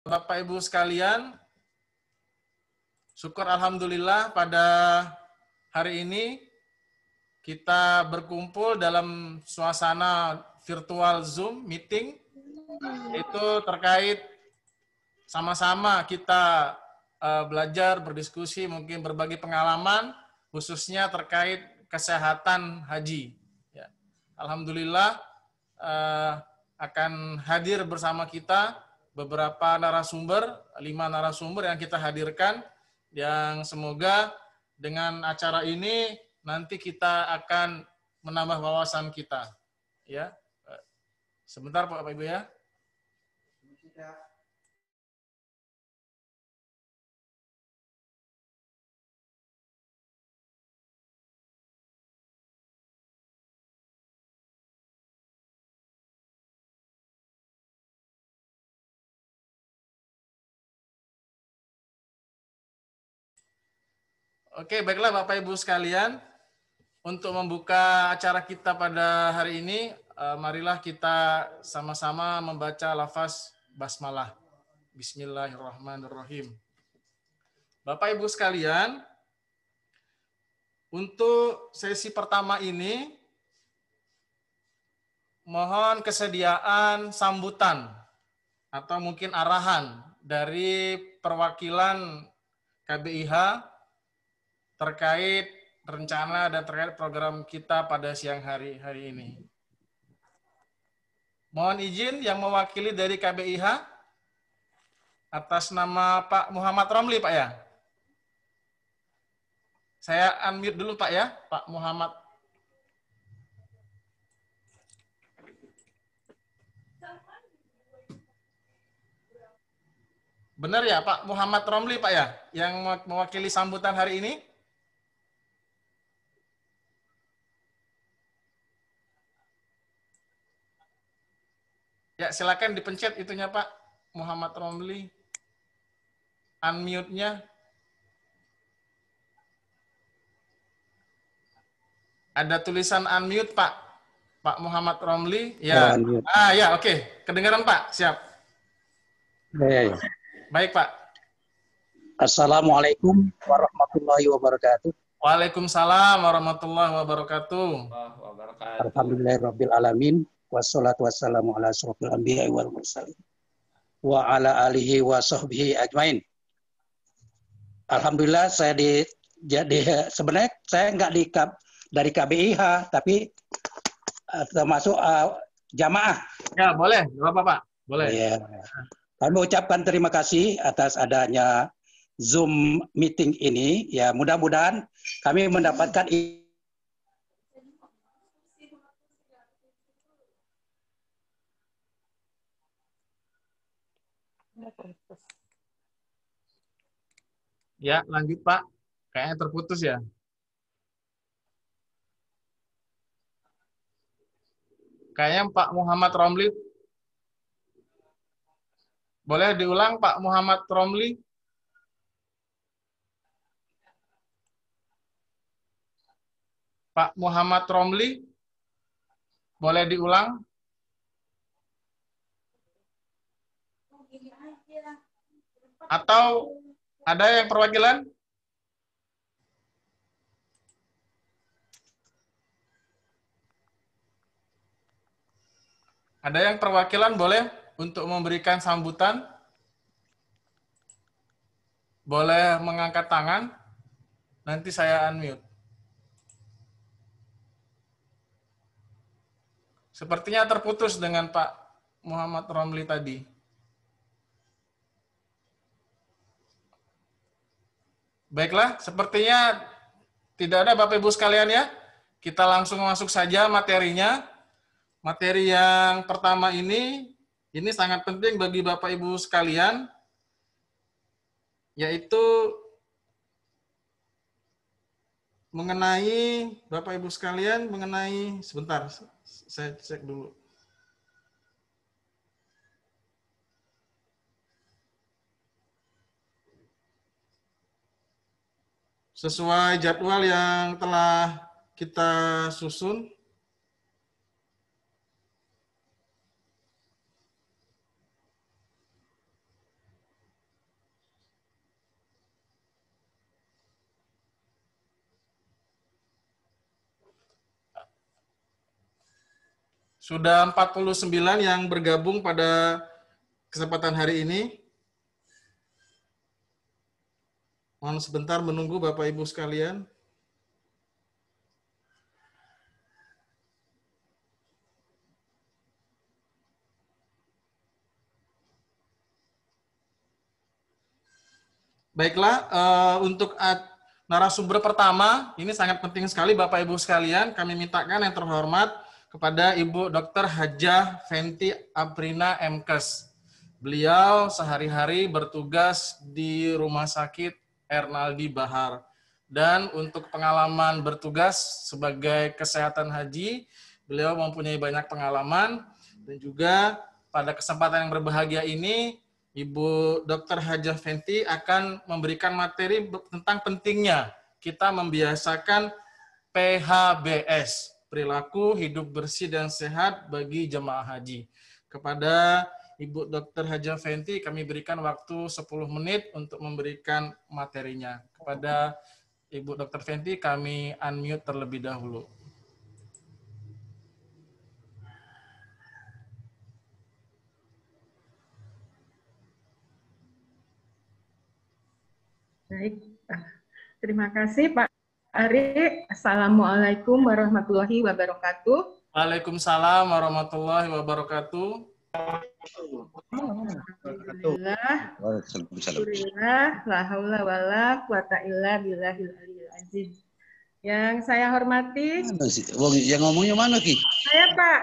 Bapak Ibu sekalian, syukur alhamdulillah pada hari ini kita berkumpul dalam suasana virtual Zoom meeting, itu terkait sama-sama kita belajar, berdiskusi, mungkin berbagi pengalaman, khususnya terkait kesehatan haji. Ya. Alhamdulillah akan hadir bersama kita beberapa narasumber, 5 narasumber yang kita hadirkan, yang semoga dengan acara ini nanti kita akan menambah wawasan kita. Ya, sebentar Pak Ibu ya. Oke, baiklah Bapak Ibu sekalian. Untuk membuka acara kita pada hari ini, marilah kita sama-sama membaca lafaz basmalah. Bismillahirrahmanirrahim. Bapak Ibu sekalian, untuk sesi pertama ini, mohon kesediaan sambutan atau mungkin arahan dari perwakilan KBIH terkait rencana dan terkait program kita pada siang hari ini. Mohon izin yang mewakili dari KBIH atas nama Pak Muhammad Romli, Pak ya. Saya unmute dulu Pak ya, Pak Muhammad. Benar ya Pak Muhammad Romli Pak ya, yang mewakili sambutan hari ini? Ya, silakan dipencet itunya Pak Muhammad Romli. Unmute-nya. Ada tulisan unmute Pak. Pak Muhammad Romli. Ya. Ya, oke. Kedengaran Pak? Siap. Ya. Baik Pak. Assalamualaikum warahmatullahi wabarakatuh. Waalaikumsalam warahmatullahi wabarakatuh. Alhamdulillahirabbil alamin. Wassalatu wassalamu ala asyrofil anbiya'i wal mursalin wa ala alihi wa sahbihi ajmain. Alhamdulillah sebenarnya saya nggak dari KBIH tapi termasuk jamaah. Ya, boleh. Bapak Pak. Boleh. Ya. Kami ucapkan terima kasih atas adanya Zoom meeting ini. Ya, mudah-mudahan kami mendapatkan Ya, lanjut Pak. Kayaknya terputus ya. Kayaknya Pak Muhammad Romli. Boleh diulang Pak Muhammad Romli? Pak Muhammad Romli. Boleh diulang? Atau ada yang perwakilan? Ada yang perwakilan boleh untuk memberikan sambutan? Boleh mengangkat tangan? Nanti saya unmute. Sepertinya terputus dengan Pak Muhammad Romli tadi. Baiklah, sepertinya tidak ada Bapak Ibu sekalian ya. Kita langsung masuk saja materinya. Materi yang pertama ini sangat penting bagi Bapak Ibu sekalian, yaitu mengenai Bapak Ibu sekalian, sebentar, saya cek dulu. Sesuai jadwal yang telah kita susun, Sudah 49 yang bergabung pada kesempatan hari ini. Mohon sebentar menunggu Bapak Ibu sekalian. Baiklah, untuk narasumber pertama, ini sangat penting sekali Bapak Ibu sekalian, kami mintakan yang terhormat kepada Ibu Dr. Hajah Fenty Aprina MKes. Beliau sehari-hari bertugas di Rumah Sakit Ernaldi Bahar. Dan untuk pengalaman bertugas sebagai kesehatan haji, beliau mempunyai banyak pengalaman, dan juga pada kesempatan yang berbahagia ini, Ibu Dr. Hajah Fenty akan memberikan materi tentang pentingnya kita membiasakan PHBS, perilaku hidup bersih dan sehat bagi jemaah haji. Kepada Ibu Dr. Hajah Fenty kami berikan waktu 10 menit untuk memberikan materinya. Kepada Ibu Dr. Fenty kami unmute terlebih dahulu. Baik, terima kasih Pak Ari. Assalamualaikum warahmatullahi wabarakatuh. Waalaikumsalam warahmatullahi wabarakatuh. Alhamdulillah, la haula wala quwata illa billahil aliyil azim. Yang saya hormati, yang ngomongnya mana Ki? saya Pak.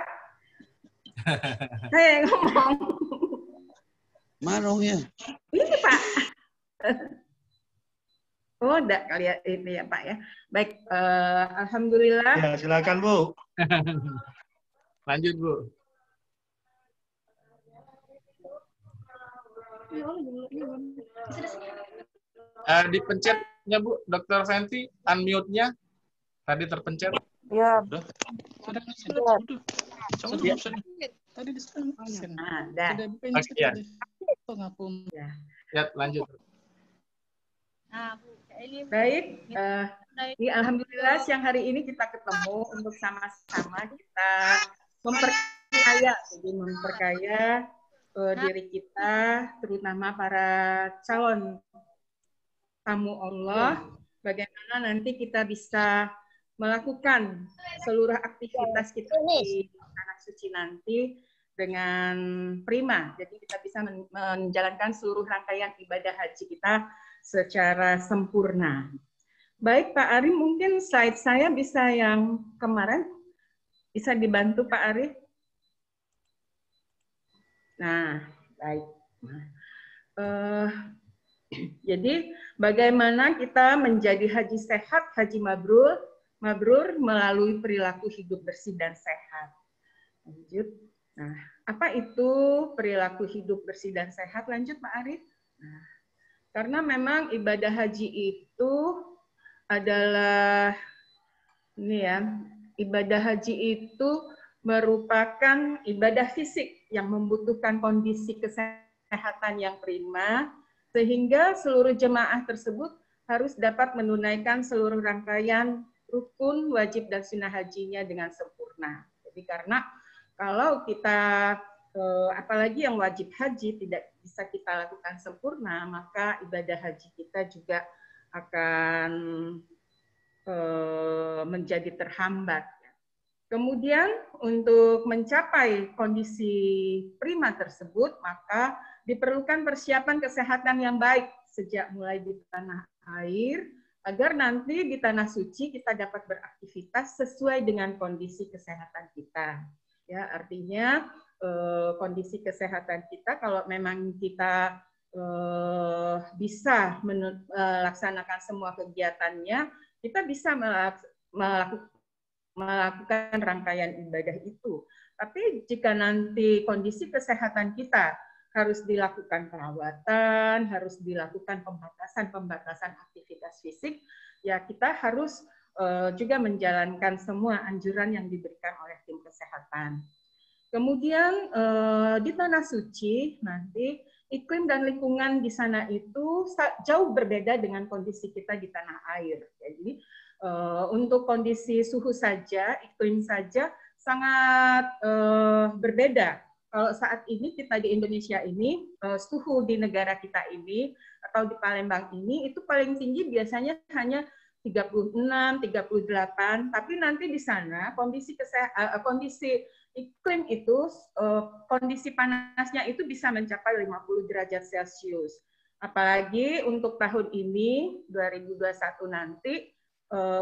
Saya yang ngomong. Mana orangnya? Ini Pak. Oh, enggak kali ya ini ya Pak ya. Baik, alhamdulillah. Ya, silakan Bu. Lanjut Bu. Dipencetnya Bu, Dr. Fenty, unmute-nya tadi terpencet. Ya. Sudah. Tadi di sana. Ada. Ya. Ya, lanjut. Baik, ini alhamdulillah siang hari ini kita ketemu untuk sama-sama kita memperkaya diri kita, terutama para calon tamu Allah, bagaimana nanti kita bisa melakukan seluruh aktivitas kita di Tanah Suci nanti dengan prima. Jadi kita bisa menjalankan seluruh rangkaian ibadah haji kita secara sempurna. Baik Pak Ari, mungkin slide saya bisa yang kemarin, bisa dibantu Pak Ari? Nah, baik. Jadi bagaimana kita menjadi haji sehat, haji mabrur melalui perilaku hidup bersih dan sehat. Lanjut. Nah, apa itu perilaku hidup bersih dan sehat? Lanjut Pak Ari. Nah, karena memang ibadah haji itu adalah ini ya, ibadah haji itu merupakan ibadah fisik yang membutuhkan kondisi kesehatan yang prima, sehingga seluruh jemaah tersebut harus dapat menunaikan seluruh rangkaian rukun, wajib, dan sunnah hajinya dengan sempurna. Jadi karena kalau kita apalagi yang wajib haji tidak bisa kita lakukan sempurna, maka ibadah haji kita juga akan menjadi terhambat. Kemudian untuk mencapai kondisi prima tersebut, maka diperlukan persiapan kesehatan yang baik sejak mulai di tanah air, agar nanti di tanah suci kita dapat beraktivitas sesuai dengan kondisi kesehatan kita. Ya, artinya kondisi kesehatan kita, kalau memang kita bisa melaksanakan semua kegiatannya, kita bisa melakukan rangkaian ibadah itu. Tapi jika nanti kondisi kesehatan kita harus dilakukan perawatan, harus dilakukan pembatasan aktivitas fisik, ya kita harus juga menjalankan semua anjuran yang diberikan oleh tim kesehatan. Kemudian di tanah suci nanti iklim dan lingkungan di sana itu jauh berbeda dengan kondisi kita di tanah air. Jadi untuk kondisi suhu saja, iklim saja sangat berbeda. Kalau saat ini kita di Indonesia ini, suhu di negara kita ini atau di Palembang ini itu paling tinggi biasanya hanya 36, 38, tapi nanti di sana kondisi iklim itu, kondisi panasnya itu bisa mencapai 50 derajat Celcius. Apalagi untuk tahun ini, 2021 nanti,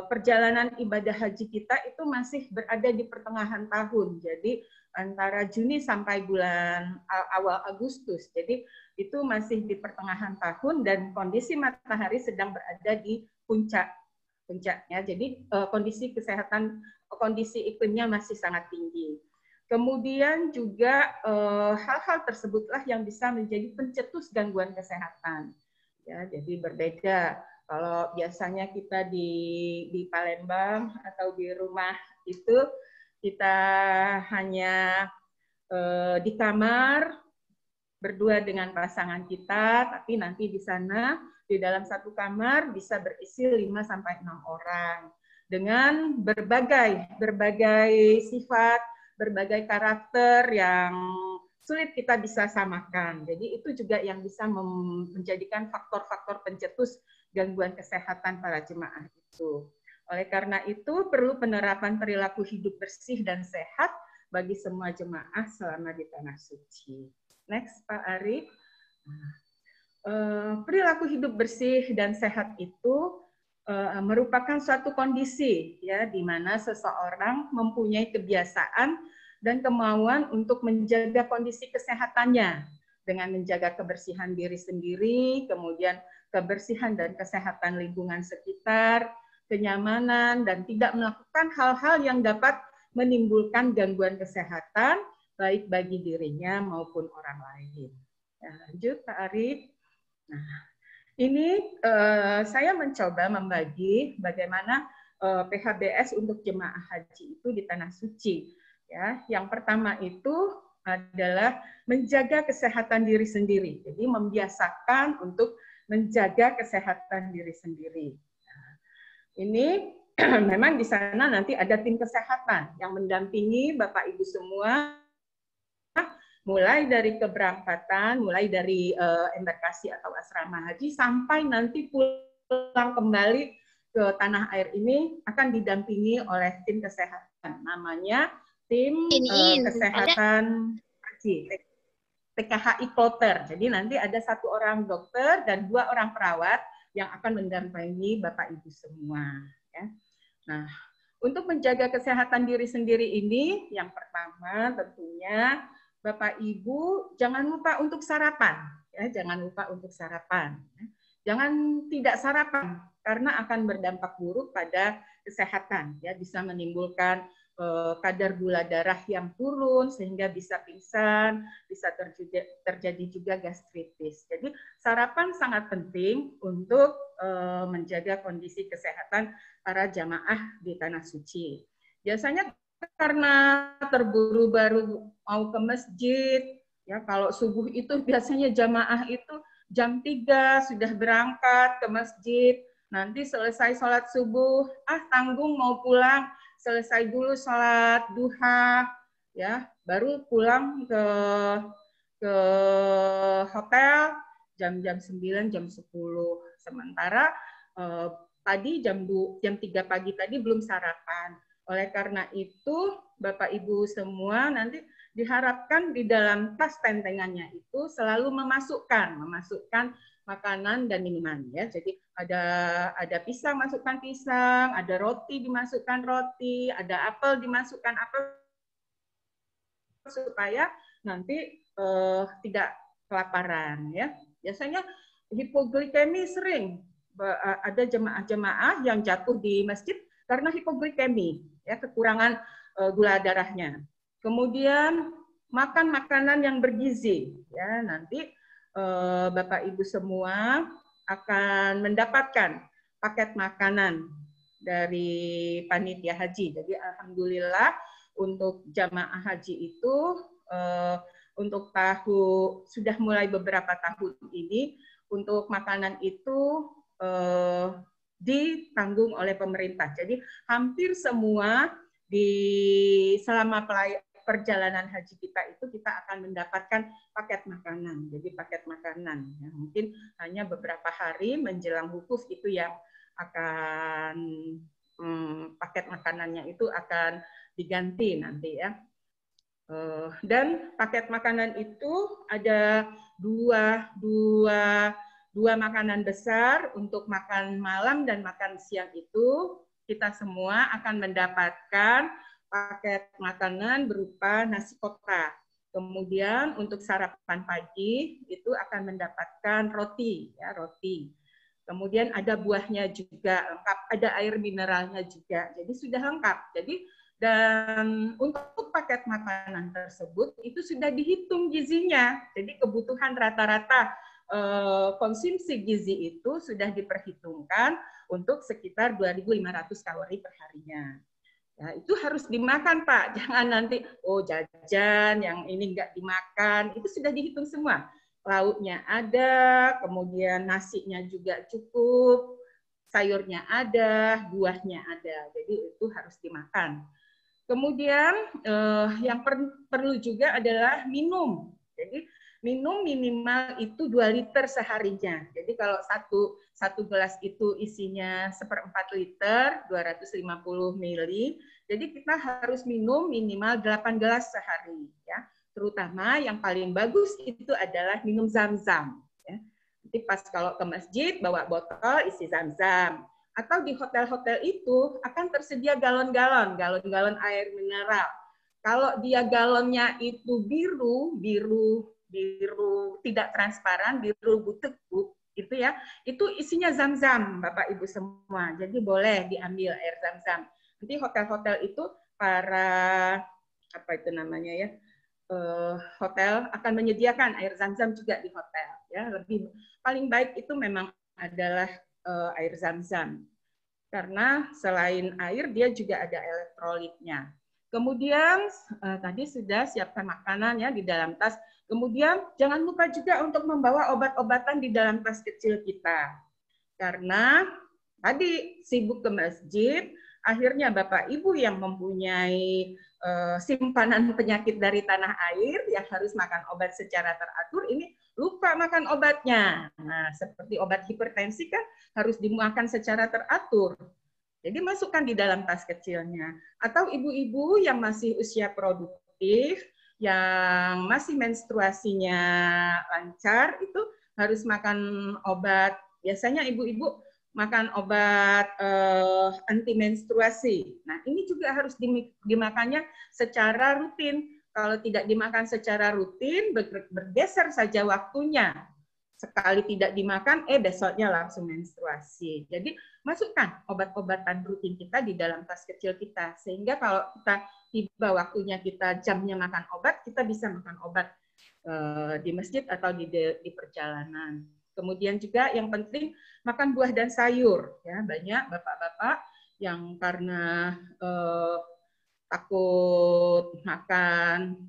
perjalanan ibadah haji kita itu masih berada di pertengahan tahun. Jadi antara Juni sampai bulan awal Agustus. Jadi itu masih di pertengahan tahun dan kondisi matahari sedang berada di puncaknya. Jadi kondisi iklimnya masih sangat tinggi. Kemudian juga hal-hal tersebutlah yang bisa menjadi pencetus gangguan kesehatan. Ya, jadi berbeda. Kalau biasanya kita di Palembang atau di rumah itu kita hanya di kamar berdua dengan pasangan kita, tapi nanti di sana di dalam satu kamar bisa berisi 5 sampai 6 orang dengan berbagai sifat, berbagai karakter yang sulit kita bisa samakan. Jadi itu juga yang bisa menjadikan faktor-faktor pencetus gangguan kesehatan para jemaah itu. Oleh karena itu, perlu penerapan perilaku hidup bersih dan sehat bagi semua jemaah selama di Tanah Suci. Next, Pak Ari. Perilaku hidup bersih dan sehat itu merupakan suatu kondisi ya di mana seseorang mempunyai kebiasaan dan kemauan untuk menjaga kondisi kesehatannya dengan menjaga kebersihan diri sendiri, kemudian kebersihan dan kesehatan lingkungan sekitar, kenyamanan, dan tidak melakukan hal-hal yang dapat menimbulkan gangguan kesehatan, baik bagi dirinya maupun orang lain. Ya, lanjut, Pak Ari. Nah, ini saya mencoba membagi bagaimana PHBS untuk jemaah haji itu di Tanah Suci. Ya, yang pertama itu adalah menjaga kesehatan diri sendiri. Jadi membiasakan untuk menjaga kesehatan diri sendiri. Ini memang di sana nanti ada tim kesehatan yang mendampingi Bapak Ibu semua, mulai dari keberangkatan, mulai dari embarkasi atau asrama haji, sampai nanti pulang kembali ke tanah air ini akan didampingi oleh tim kesehatan. Namanya tim kesehatan haji, PKHI Kloter. Jadi nanti ada 1 orang dokter dan 2 orang perawat yang akan mendampingi Bapak Ibu semua. Ya. Nah, untuk menjaga kesehatan diri sendiri ini, yang pertama tentunya Bapak Ibu jangan lupa untuk sarapan. Ya, jangan lupa untuk sarapan. Jangan tidak sarapan karena akan berdampak buruk pada kesehatan. Ya, bisa menimbulkan kadar gula darah yang turun sehingga bisa pingsan, bisa terjadi juga gastritis. Jadi sarapan sangat penting untuk menjaga kondisi kesehatan para jamaah di Tanah Suci. Biasanya karena terburu baru mau ke masjid, ya kalau subuh itu biasanya jamaah itu jam 3 sudah berangkat ke masjid, nanti selesai sholat subuh, tanggung mau pulang, selesai dulu sholat duha, ya baru pulang ke hotel jam 9, jam 10. Sementara tadi jam 3 pagi tadi belum sarapan. Oleh karena itu, Bapak Ibu semua nanti diharapkan di dalam tas tentengannya itu selalu memasukkan makanan dan minuman ya. Jadi ada pisang, masukkan pisang, ada roti dimasukkan roti, ada apel dimasukkan apel supaya nanti tidak kelaparan ya. Biasanya hipoglikemi sering ada jemaah-jemaah yang jatuh di masjid karena hipoglikemi ya, kekurangan gula darahnya. Kemudian makan makanan yang bergizi ya, nanti Bapak Ibu semua akan mendapatkan paket makanan dari panitia haji. Jadi alhamdulillah untuk jamaah haji itu untuk sudah mulai beberapa tahun ini untuk makanan itu ditanggung oleh pemerintah. Jadi hampir semua selama perjalanan haji kita itu kita akan mendapatkan paket makanan. Jadi paket makanan ya, mungkin hanya beberapa hari menjelang wukuf itu yang akan paket makanannya itu akan diganti nanti ya. Dan paket makanan itu ada dua makanan besar untuk makan malam dan makan siang itu kita semua akan mendapatkan paket makanan berupa nasi kotak. Kemudian untuk sarapan pagi itu akan mendapatkan roti, ya roti. Kemudian ada buahnya juga lengkap, ada air mineralnya juga. Jadi sudah lengkap. Jadi dan untuk paket makanan tersebut itu sudah dihitung gizinya. Jadi kebutuhan rata-rata konsumsi gizi itu sudah diperhitungkan untuk sekitar 2.500 kalori per harinya. Ya, itu harus dimakan, Pak. Jangan nanti, oh jajan, yang ini nggak dimakan. Itu sudah dihitung semua. Lauknya ada, kemudian nasinya juga cukup, sayurnya ada, buahnya ada. Jadi itu harus dimakan. Kemudian yang perlu juga adalah minum. Jadi minum minimal itu 2 liter seharinya. Jadi kalau satu gelas itu isinya 1/4 liter, 250 ml. Jadi kita harus minum minimal 8 gelas sehari. Ya. Terutama yang paling bagus itu adalah minum zam-zam. Ya. Nanti pas kalau ke masjid bawa botol isi zam-zam. Atau di hotel-hotel itu akan tersedia galon-galon air mineral. Kalau dia galonnya itu biru tidak transparan, biru butek itu ya, itu isinya zam-zam Bapak Ibu semua. Jadi boleh diambil air zam-zam. Nanti hotel-hotel itu para apa itu namanya ya, hotel akan menyediakan air zam-zam juga di hotel ya. Lebih paling baik itu memang adalah air zam-zam. Karena selain air dia juga ada elektrolitnya. Kemudian tadi sudah siapkan makanan ya di dalam tas. Kemudian jangan lupa juga untuk membawa obat-obatan di dalam tas kecil kita. Karena tadi sibuk ke masjid, akhirnya Bapak Ibu yang mempunyai simpanan penyakit dari tanah air yang harus makan obat secara teratur ini lupa makan obatnya. Nah, seperti obat hipertensi kan harus dimakan secara teratur. Jadi masukkan di dalam tas kecilnya. Atau ibu-ibu yang masih usia produktif, yang masih menstruasinya lancar, itu harus makan obat. Biasanya ibu-ibu makan obat anti menstruasi. Nah, ini juga harus dimakannya secara rutin. Kalau tidak dimakan secara rutin, bergeser saja waktunya. Sekali tidak dimakan, besoknya langsung menstruasi. Jadi, masukkan obat-obatan rutin kita di dalam tas kecil kita. Sehingga kalau kita tiba waktunya kita jamnya makan obat, kita bisa makan obat di masjid atau di perjalanan. Kemudian juga yang penting, makan buah dan sayur. Ya, banyak bapak-bapak yang karena takut makan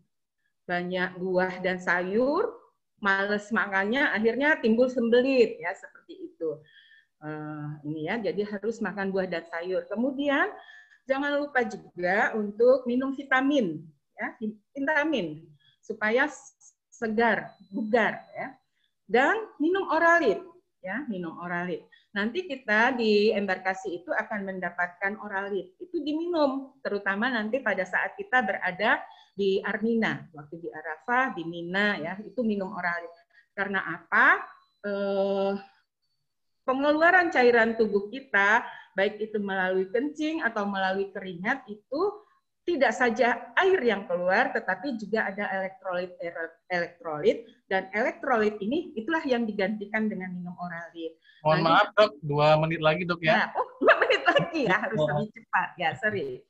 banyak buah dan sayur, males makannya, akhirnya timbul sembelit ya seperti itu. Ini ya, jadi harus makan buah dan sayur. Kemudian jangan lupa juga untuk minum vitamin, ya, vitamin supaya segar, bugar, ya. Dan minum oralit, ya, minum oralit. Nanti kita di embarkasi itu akan mendapatkan oralit. Itu diminum, terutama nanti pada saat kita berada di Armina, waktu di Arafah, di Mina, ya, itu minum oralit. Karena apa? Pengeluaran cairan tubuh kita, baik itu melalui kencing atau melalui keringat, itu tidak saja air yang keluar, tetapi juga ada elektrolit, dan elektrolit ini itulah yang digantikan dengan minum oralit. Mohon maaf dok, 2 menit lagi dok ya. 2 menit lagi ya, harus lebih cepat ya, sorry.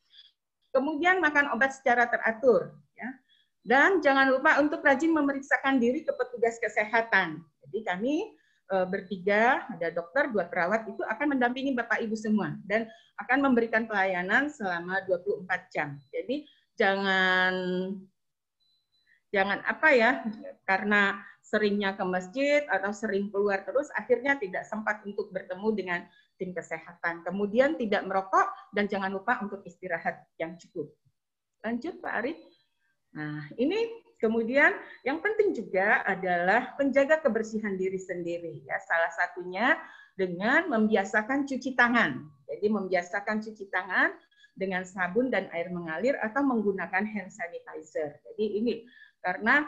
Kemudian makan obat secara teratur, ya. Dan jangan lupa untuk rajin memeriksakan diri ke petugas kesehatan. Jadi kami bertiga, ada dokter, 2 perawat itu akan mendampingi Bapak Ibu semua dan akan memberikan pelayanan selama 24 jam. Jadi jangan jangan apa ya, karena seringnya ke masjid atau sering keluar terus, akhirnya tidak sempat untuk bertemu dengan tim kesehatan. Kemudian tidak merokok dan jangan lupa untuk istirahat yang cukup. Lanjut Pak Arif. Nah, ini kemudian yang penting juga adalah menjaga kebersihan diri sendiri. Ya, salah satunya dengan membiasakan cuci tangan. Jadi membiasakan cuci tangan dengan sabun dan air mengalir atau menggunakan hand sanitizer. Jadi ini karena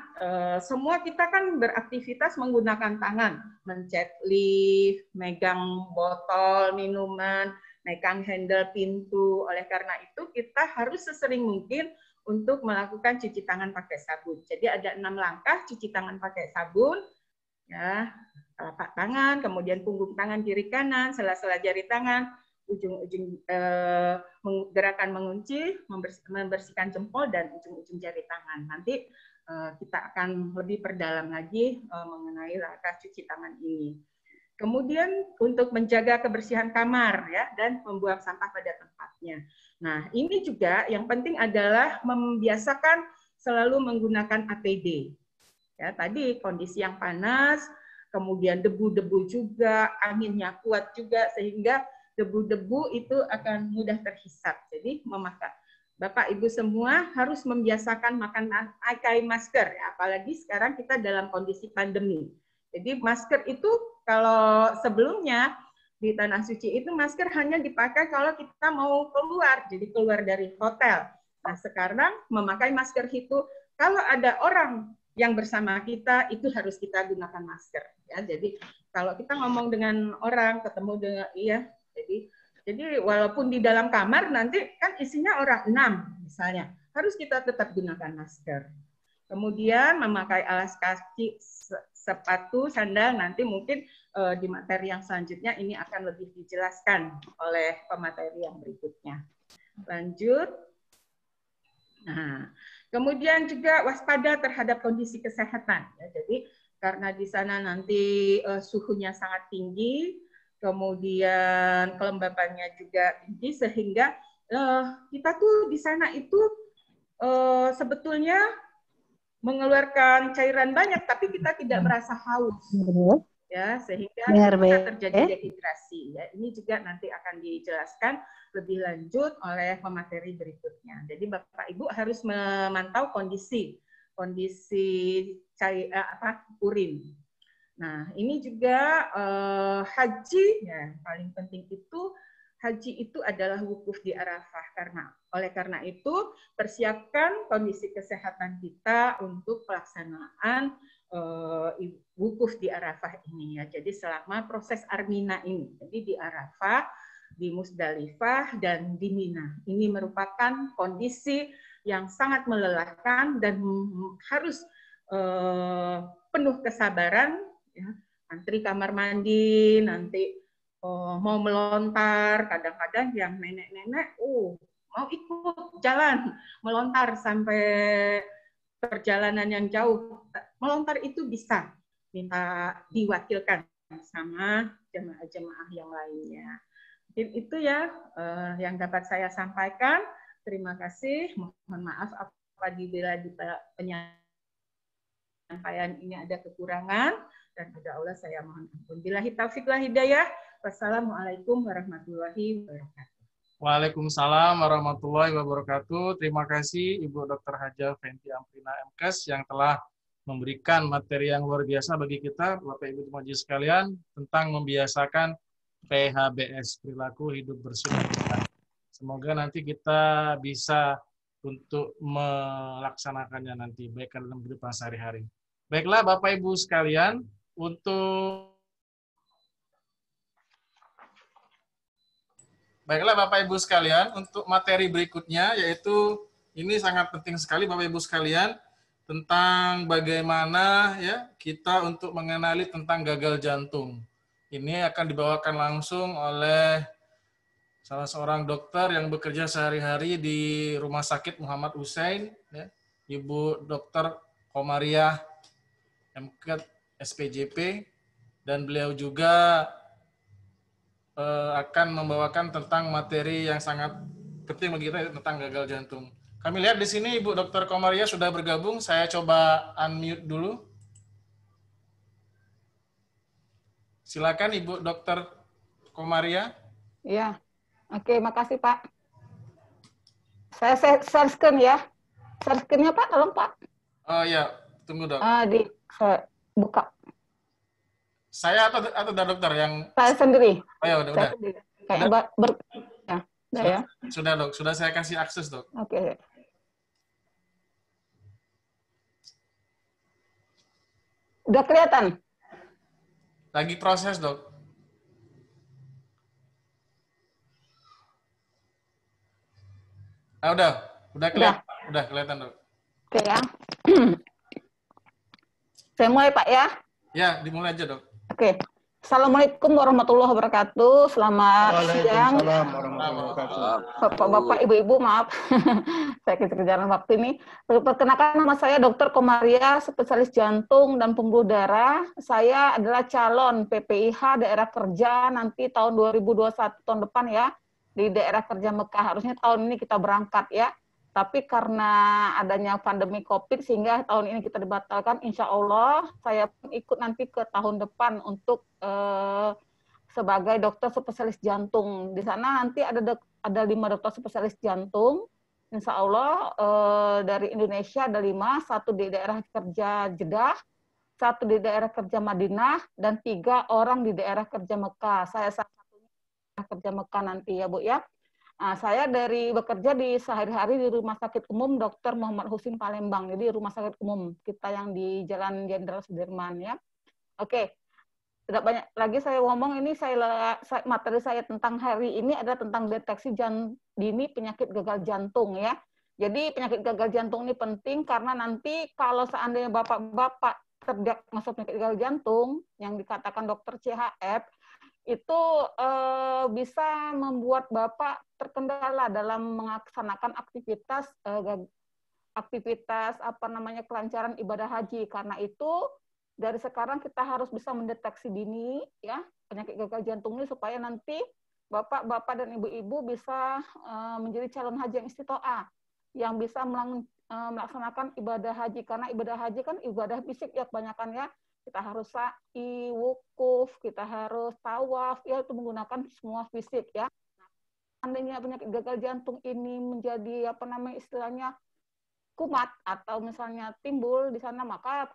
semua kita kan beraktivitas menggunakan tangan, mencet lift, megang botol minuman, megang handle pintu. Oleh karena itu kita harus sesering mungkin untuk melakukan cuci tangan pakai sabun. Jadi ada 6 langkah cuci tangan pakai sabun, ya, telapak tangan, kemudian punggung tangan kiri kanan, sela-sela jari tangan, ujung-ujung gerakan mengunci, membersihkan jempol dan ujung-ujung jari tangan. Nanti kita akan lebih perdalam lagi mengenai langkah cuci tangan ini. Kemudian untuk menjaga kebersihan kamar ya dan membuang sampah pada tempatnya. Nah, ini juga yang penting adalah membiasakan selalu menggunakan APD. Ya, tadi kondisi yang panas, kemudian debu-debu juga, anginnya kuat juga sehingga debu-debu itu akan mudah terhisap. Jadi memakai Bapak Ibu semua harus membiasakan pakai masker ya, apalagi sekarang kita dalam kondisi pandemi. Jadi masker itu kalau sebelumnya di Tanah Suci itu masker hanya dipakai kalau kita mau keluar, jadi keluar dari hotel. Nah, sekarang memakai masker itu kalau ada orang yang bersama kita itu harus kita gunakan masker ya. Jadi kalau kita ngomong dengan orang, ketemu dengan jadi walaupun di dalam kamar nanti kan isinya orang 6 misalnya, harus kita tetap gunakan masker. Kemudian memakai alas kaki, sepatu, sandal, nanti mungkin di materi yang selanjutnya ini akan lebih dijelaskan oleh pemateri yang berikutnya. Lanjut. Nah, kemudian juga waspada terhadap kondisi kesehatan. Ya, jadi karena di sana nanti suhunya sangat tinggi, kemudian kelembabannya juga tinggi, sehingga kita tuh di sana itu sebetulnya mengeluarkan cairan banyak, tapi kita tidak merasa haus, ya, sehingga bisa terjadi dehidrasi. Ya, ini juga nanti akan dijelaskan lebih lanjut oleh pemateri berikutnya. Jadi Bapak Ibu harus memantau kondisi urin. Nah, ini juga haji, ya, paling penting itu haji itu adalah wukuf di Arafah. Oleh karena itu, persiapkan kondisi kesehatan kita untuk pelaksanaan wukuf di Arafah ini ya. Jadi selama proses Armina ini, jadi di Arafah, di Musdalifah dan di Mina. Ini merupakan kondisi yang sangat melelahkan dan harus penuh kesabaran. Ya, antri kamar mandi, nanti mau melontar, kadang-kadang yang nenek-nenek, mau ikut jalan, melontar sampai perjalanan yang jauh. Melontar itu bisa minta diwakilkan sama jemaah-jemaah yang lainnya. Mungkin itu ya yang dapat saya sampaikan. Terima kasih. Mohon maaf apabila di penyampaian ini ada kekurangan. Dan pada Allah saya mohon ampun. Billahi taufiq wal hidayah. Wassalamualaikum warahmatullahi wabarakatuh. Waalaikumsalam warahmatullahi wabarakatuh. Terima kasih Ibu Dr. Haja Fenty Amrina MKes yang telah memberikan materi yang luar biasa bagi kita, Bapak Ibu Majelis sekalian, tentang membiasakan PHBS, perilaku hidup bersih. Semoga nanti kita bisa untuk melaksanakannya nanti, baik dalam kehidupan sehari-hari. Baiklah Bapak Ibu sekalian, untuk materi berikutnya, yaitu ini sangat penting sekali Bapak Ibu sekalian, tentang bagaimana ya kita untuk mengenali tentang gagal jantung. Ini akan dibawakan langsung oleh salah seorang dokter yang bekerja sehari-hari di Rumah Sakit Muhammad Hussein, ya, Ibu Dr. Komariah MKes SPJP, dan beliau juga akan membawakan tentang materi yang sangat penting bagi kita tentang gagal jantung. Kami lihat di sini Ibu Dr. Komaria sudah bergabung. Saya coba unmute dulu. Silakan Ibu Dr. Komaria. Ya, oke, makasih Pak. Saya share screen ya. Share screen-nya Pak, tolong Pak. Oh ya, tunggu dok. Saya buka. Saya atau dokter yang? Saya sendiri. Oh ya, udah. Kayak ya. Sudah dok, sudah saya kasih akses dok. Oke. Udah kelihatan? Lagi proses dok. Udah kelihatan, udah kelihatan dok. Oke ya. Saya mulai Pak ya. Ya, dimulai aja dok. Oke. Assalamualaikum warahmatullahi wabarakatuh. Selamat siang. Waalaikumsalam warahmatullahi wabarakatuh. Bapak-bapak, ibu-ibu, maaf. Saya kejar-kejaran waktu ini. Perkenalkan, nama saya Dr. Komaria, spesialis jantung dan pembuluh darah. Saya adalah calon PPIH daerah kerja nanti tahun 2021 tahun depan ya, di daerah kerja Mekah. Harusnya tahun ini kita berangkat ya. Tapi karena adanya pandemi COVID sehingga tahun ini kita dibatalkan. Insya Allah saya ikut nanti ke tahun depan untuk sebagai dokter spesialis jantung. Di sana nanti ada 5 dokter spesialis jantung. Insya Allah dari Indonesia ada 5, 1 di daerah kerja Jeddah, 1 di daerah kerja Madinah, dan 3 orang di daerah kerja Mekah. Saya salah satunya kerja Mekah nanti ya Bu ya. Nah, saya bekerja di sehari-hari di Rumah Sakit Umum Dr. Muhammad Husin Palembang. Jadi Rumah Sakit Umum kita yang di Jalan Jenderal Sudirman ya. Oke. Tidak banyak lagi saya ngomong, ini materi saya tentang hari ini adalah tentang deteksi dini penyakit gagal jantung ya. Jadi penyakit gagal jantung ini penting karena nanti kalau seandainya bapak-bapak terdiagnosa penyakit gagal jantung yang dikatakan dokter CHF, itu bisa membuat Bapak terkendala dalam melaksanakan aktivitas kelancaran ibadah haji. Karena itu dari sekarang kita harus bisa mendeteksi dini ya penyakit gagal jantung ini supaya nanti Bapak-bapak dan ibu-ibu bisa menjadi calon haji yang istitoah, yang bisa melaksanakan ibadah haji. Karena ibadah haji kan ibadah fisik ya kebanyakan ya. Kita harus sa'i, wukuf, kita harus tawaf, ya itu menggunakan semua fisik ya. Seandainya penyakit gagal jantung ini menjadi istilahnya kumat atau misalnya timbul di sana, maka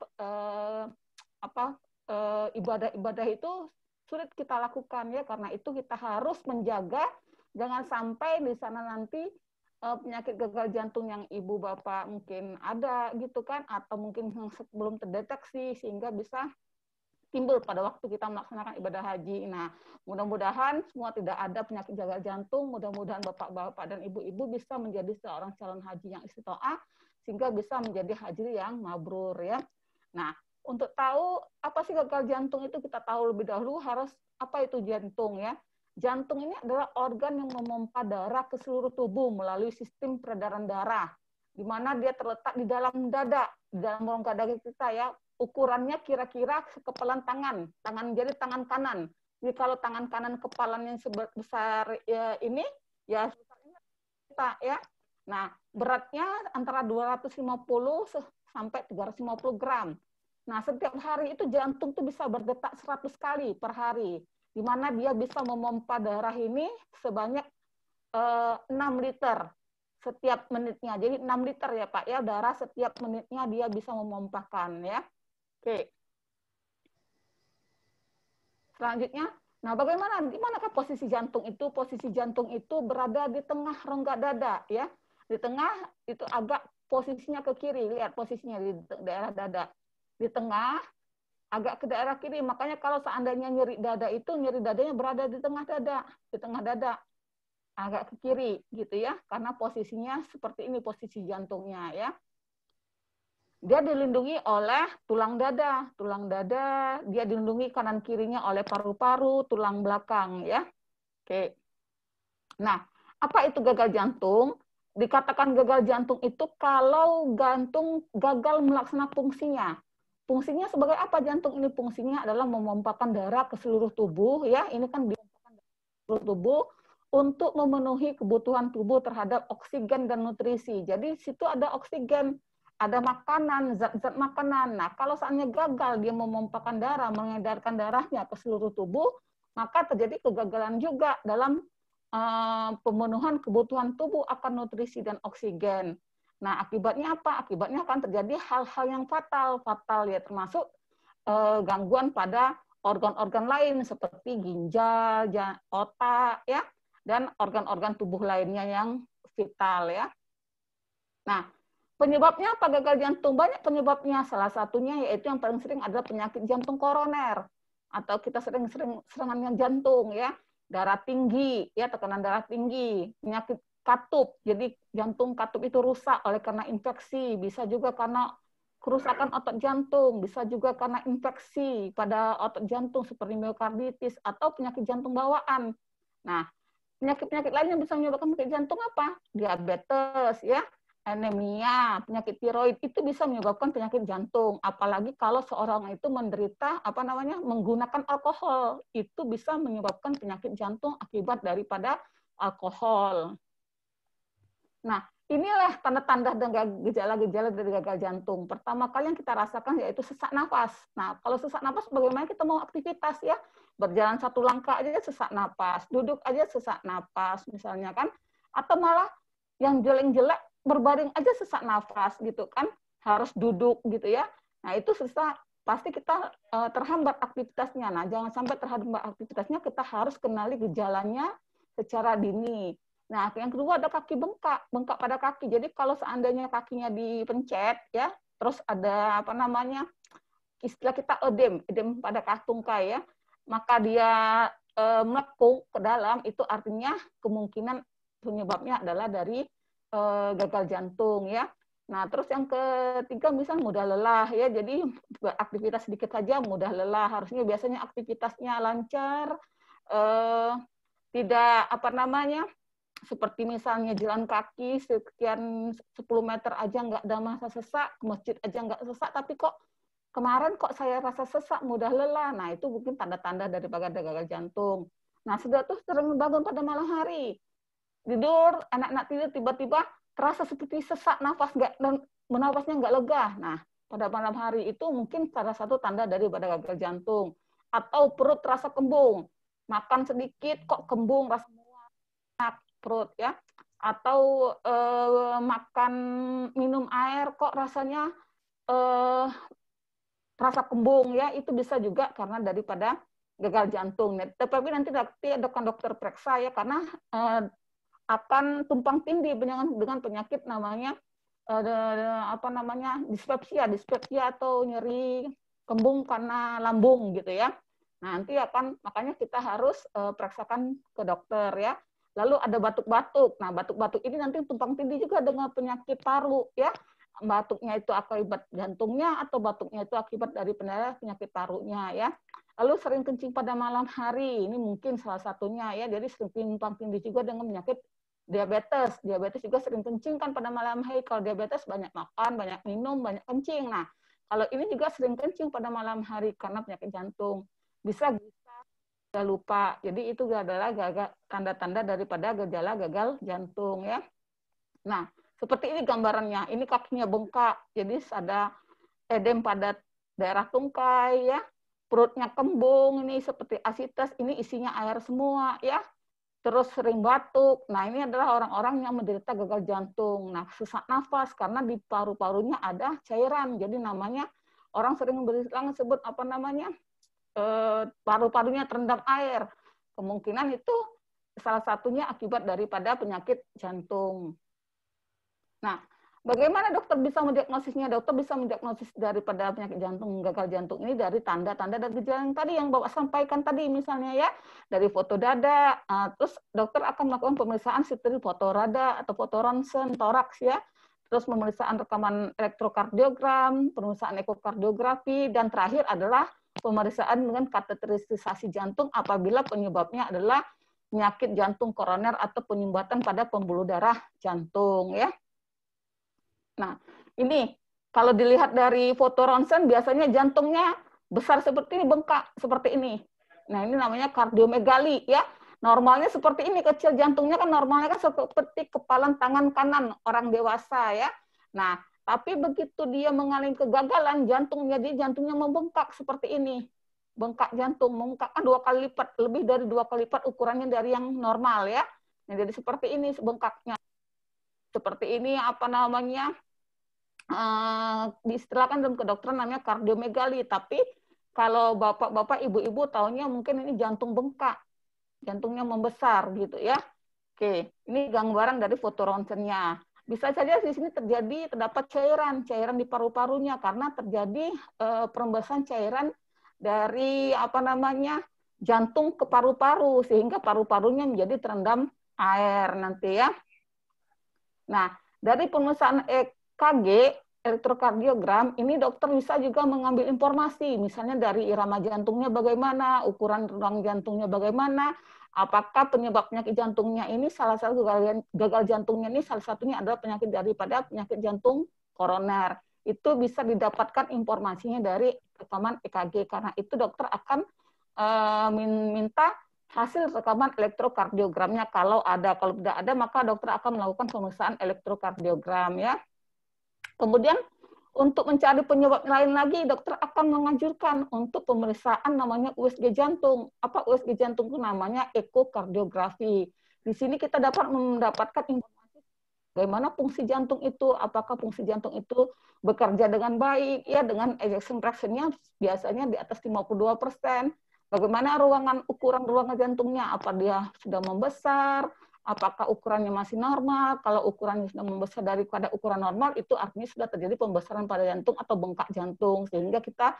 ibadah-ibadah itu sulit kita lakukan ya. Karena itu kita harus menjaga jangan sampai di sana nanti penyakit gagal jantung yang ibu bapak mungkin ada gitu kan, atau mungkin belum terdeteksi sehingga bisa timbul pada waktu kita melaksanakan ibadah haji. Nah, mudah-mudahan semua tidak ada penyakit gagal jantung, mudah-mudahan bapak-bapak dan ibu-ibu bisa menjadi seorang calon haji yang istitoah sehingga bisa menjadi haji yang mabrur ya. Nah, untuk tahu apa sih gagal jantung itu kita tahu lebih dahulu harus apa itu jantung ya. Jantung ini adalah organ yang memompa darah ke seluruh tubuh melalui sistem peredaran darah, di mana dia terletak di dalam dada, di dalam rongga dada kita ya. Ukurannya kira-kira sekepalan tangan jadi tangan kanan. Jadi kalau tangan kanan kepalanya sebesar ini, ya kita ya. Nah, beratnya antara 250 sampai 350 gram. Nah, setiap hari itu jantung tuh bisa berdetak 100 kali per hari, di mana dia bisa memompa darah ini sebanyak 6 liter setiap menitnya. Jadi 6 liter ya Pak ya, darah setiap menitnya dia bisa memompakan ya. Oke. Selanjutnya, nah bagaimana, di manakah posisi jantung itu? Posisi jantung itu berada di tengah rongga dada ya. Di tengah itu agak posisinya ke kiri, lihat posisinya di daerah dada. Di tengah agak ke daerah kiri, makanya kalau seandainya nyeri dada itu, nyeri dadanya berada di tengah dada, agak ke kiri gitu ya, karena posisinya seperti ini posisi jantungnya ya. Dia dilindungi oleh tulang dada dia dilindungi kanan kirinya oleh paru-paru, tulang belakang ya. Oke. Nah, apa itu gagal jantung? Dikatakan gagal jantung itu kalau jantung gagal melaksanakan fungsinya. Fungsinya sebagai apa jantung ini? Fungsinya adalah memompakan darah ke seluruh tubuh ya. Ini kan dipompakan ke seluruh tubuh untuk memenuhi kebutuhan tubuh terhadap oksigen dan nutrisi. Jadi situ ada oksigen, ada makanan, zat-zat makanan. Nah, kalau seandainya gagal dia memompakan darah, mengedarkan darahnya ke seluruh tubuh, maka terjadi kegagalan juga dalam pemenuhan kebutuhan tubuh akan nutrisi dan oksigen. Nah, akibatnya apa? Akibatnya akan terjadi hal-hal yang fatal. Fatal ya termasuk gangguan pada organ-organ lain seperti ginjal, otak, ya, dan organ-organ tubuh lainnya yang vital ya. Nah, penyebabnya apa gagal jantung? Banyak penyebabnya. Salah satunya yaitu yang paling sering adalah penyakit jantung koroner atau kita sering-sering serangan jantung ya, darah tinggi ya, tekanan darah tinggi, penyakit katup. Jadi jantung katup itu rusak oleh karena infeksi, bisa juga karena kerusakan otot jantung, bisa juga karena infeksi pada otot jantung seperti miokarditis atau penyakit jantung bawaan. Nah, penyakit-penyakit lain yang bisa menyebabkan penyakit jantung apa? Diabetes, ya, anemia, penyakit tiroid itu bisa menyebabkan penyakit jantung. Apalagi kalau seorang itu menderita menggunakan alkohol, itu bisa menyebabkan penyakit jantung akibat daripada alkohol. Nah, inilah tanda-tanda dan gejala-gejala dari gagal jantung. Pertama kali yang kita rasakan yaitu sesak nafas. Nah, kalau sesak nafas bagaimana kita mau aktivitas ya? Berjalan satu langkah aja sesak nafas, duduk aja sesak nafas misalnya kan. Atau malah yang jelek-jelek berbaring aja sesak nafas gitu kan. Harus duduk gitu ya. Nah, itu sesak, pasti kita terhambat aktivitasnya. Nah, jangan sampai terhambat aktivitasnya, kita harus kenali gejalanya secara dini. Nah, yang kedua ada kaki bengkak pada kaki. Jadi kalau seandainya kakinya dipencet ya, terus ada istilah kita edem pada tungkai ya, maka dia melekung ke dalam, itu artinya kemungkinan penyebabnya adalah dari gagal jantung ya. Nah, terus yang ketiga misalnya mudah lelah ya. Jadi aktivitas sedikit saja mudah lelah. Harusnya biasanya aktivitasnya lancar, tidak seperti misalnya jalan kaki sekian 10 meter aja nggak ada masa sesak, ke masjid aja nggak sesak, tapi kok kemarin kok saya rasa sesak, mudah lelah. Nah, itu mungkin tanda-tanda daripada gagal jantung. Nah, sudah tuh sering bangun pada malam hari. Tidur, anak-anak tidur tiba-tiba terasa seperti sesak, nafasnya nggak lega. Nah, pada malam hari itu mungkin salah satu tanda daripada gagal jantung. Atau perut terasa kembung. Makan sedikit kok kembung, rasa perut ya, atau minum air kok rasanya terasa kembung ya, itu bisa juga karena daripada gagal jantung. Tetapi nanti dokter periksa ya, karena akan tumpang tindih dengan penyakit namanya dispepsia atau nyeri kembung karena lambung gitu ya. Nanti makanya kita harus periksakan ke dokter ya. Lalu ada batuk-batuk. Nah, batuk-batuk ini nanti tumpang tindih juga dengan penyakit paru ya. Batuknya itu akibat jantungnya atau batuknya itu akibat dari penyakit parunya ya. Lalu sering kencing pada malam hari. Ini mungkin salah satunya ya. Jadi sering tumpang tindih juga dengan penyakit diabetes. Diabetes juga sering kencing kan pada malam hari. Kalau diabetes banyak makan, banyak minum, banyak kencing. Nah, kalau ini juga sering kencing pada malam hari karena penyakit jantung. Bisa lupa. Jadi itu adalah tanda-tanda daripada gejala gagal jantung ya. Nah, seperti ini gambarannya. Ini kakinya bengkak. Jadi ada edem pada daerah tungkai ya. Perutnya kembung, ini seperti asites, ini isinya air semua ya. Terus sering batuk. Nah, ini adalah orang-orang yang menderita gagal jantung. Nah, sesak nafas karena di paru-parunya ada cairan. Jadi namanya orang sering sebut paru-parunya terendam air. Kemungkinan itu salah satunya akibat daripada penyakit jantung. Nah, bagaimana dokter bisa mendiagnosisnya? Dokter bisa mendiagnosis daripada penyakit jantung, gagal jantung ini dari tanda-tanda dan gejala yang tadi yang Bapak sampaikan tadi, misalnya ya, dari foto dada. Terus dokter akan melakukan pemeriksaan seperti foto dada atau foto ronsen, toraks ya. Terus pemeriksaan rekaman elektrokardiogram, pemeriksaan ekokardiografi, dan terakhir adalah pemeriksaan dengan kateterisasi jantung apabila penyebabnya adalah penyakit jantung koroner atau penyumbatan pada pembuluh darah jantung ya. Nah, ini kalau dilihat dari foto ronsen biasanya jantungnya besar seperti ini, bengkak seperti ini. Nah, ini namanya kardiomegali ya. Normalnya seperti ini, kecil jantungnya kan normalnya kan seperti kepalan tangan kanan orang dewasa ya. Nah, tapi begitu dia mengalami kegagalan jantungnya, dia jantungnya membengkak seperti ini. Bengkak jantung, membengkak kan 2 kali lipat, lebih dari 2 kali lipat ukurannya dari yang normal ya. Nah, jadi seperti ini bengkaknya. Seperti ini apa namanya? Diistilahkan dalam kedokteran namanya kardiomegali, tapi kalau bapak-bapak, ibu-ibu taunya mungkin ini jantung bengkak, jantungnya membesar gitu ya. Oke, ini gambaran dari foto ronsennya. Bisa saja di sini terdapat cairan di paru-parunya karena terjadi perembesan cairan dari apa namanya jantung ke paru-paru sehingga paru-parunya menjadi terendam air nanti ya. Nah, dari pemeriksaan EKG, elektrokardiogram, ini dokter bisa juga mengambil informasi, misalnya dari irama jantungnya bagaimana, ukuran ruang jantungnya bagaimana, apakah penyebab penyakit jantungnya ini, salah satu gagal jantungnya ini, salah satunya adalah penyakit daripada penyakit jantung koroner. Itu bisa didapatkan informasinya dari rekaman EKG, karena itu dokter akan minta hasil rekaman elektrokardiogramnya kalau ada. Kalau tidak ada, maka dokter akan melakukan pemeriksaan elektrokardiogram ya. Kemudian untuk mencari penyebab lain lagi, dokter akan menganjurkan untuk pemeriksaan namanya USG jantung. Apa USG jantung itu namanya? Ekokardiografi. Di sini kita dapat mendapatkan informasi bagaimana fungsi jantung itu, apakah fungsi jantung itu bekerja dengan baik, ya dengan ejection fraction-nya biasanya di atas 52%. Bagaimana ukuran ruangan jantungnya, apa dia sudah membesar, apakah ukurannya masih normal. Kalau ukurannya sudah membesar daripada ukuran normal, itu artinya sudah terjadi pembesaran pada jantung atau bengkak jantung, sehingga kita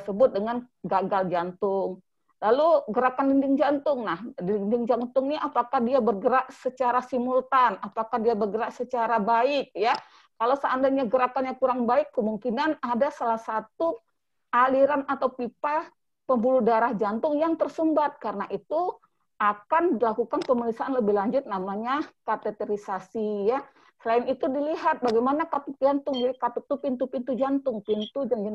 sebut dengan gagal jantung. Lalu gerakan dinding jantung. Nah, dinding jantung ini apakah dia bergerak secara simultan, apakah dia bergerak secara baik, ya. Kalau seandainya gerakannya kurang baik, kemungkinan ada salah satu aliran atau pipa pembuluh darah jantung yang tersumbat. Karena itu akan dilakukan pemeriksaan lebih lanjut namanya kateterisasi ya. Selain itu dilihat bagaimana katup jantung. Jadi katup itu pintu-pintu jantung, pintu dan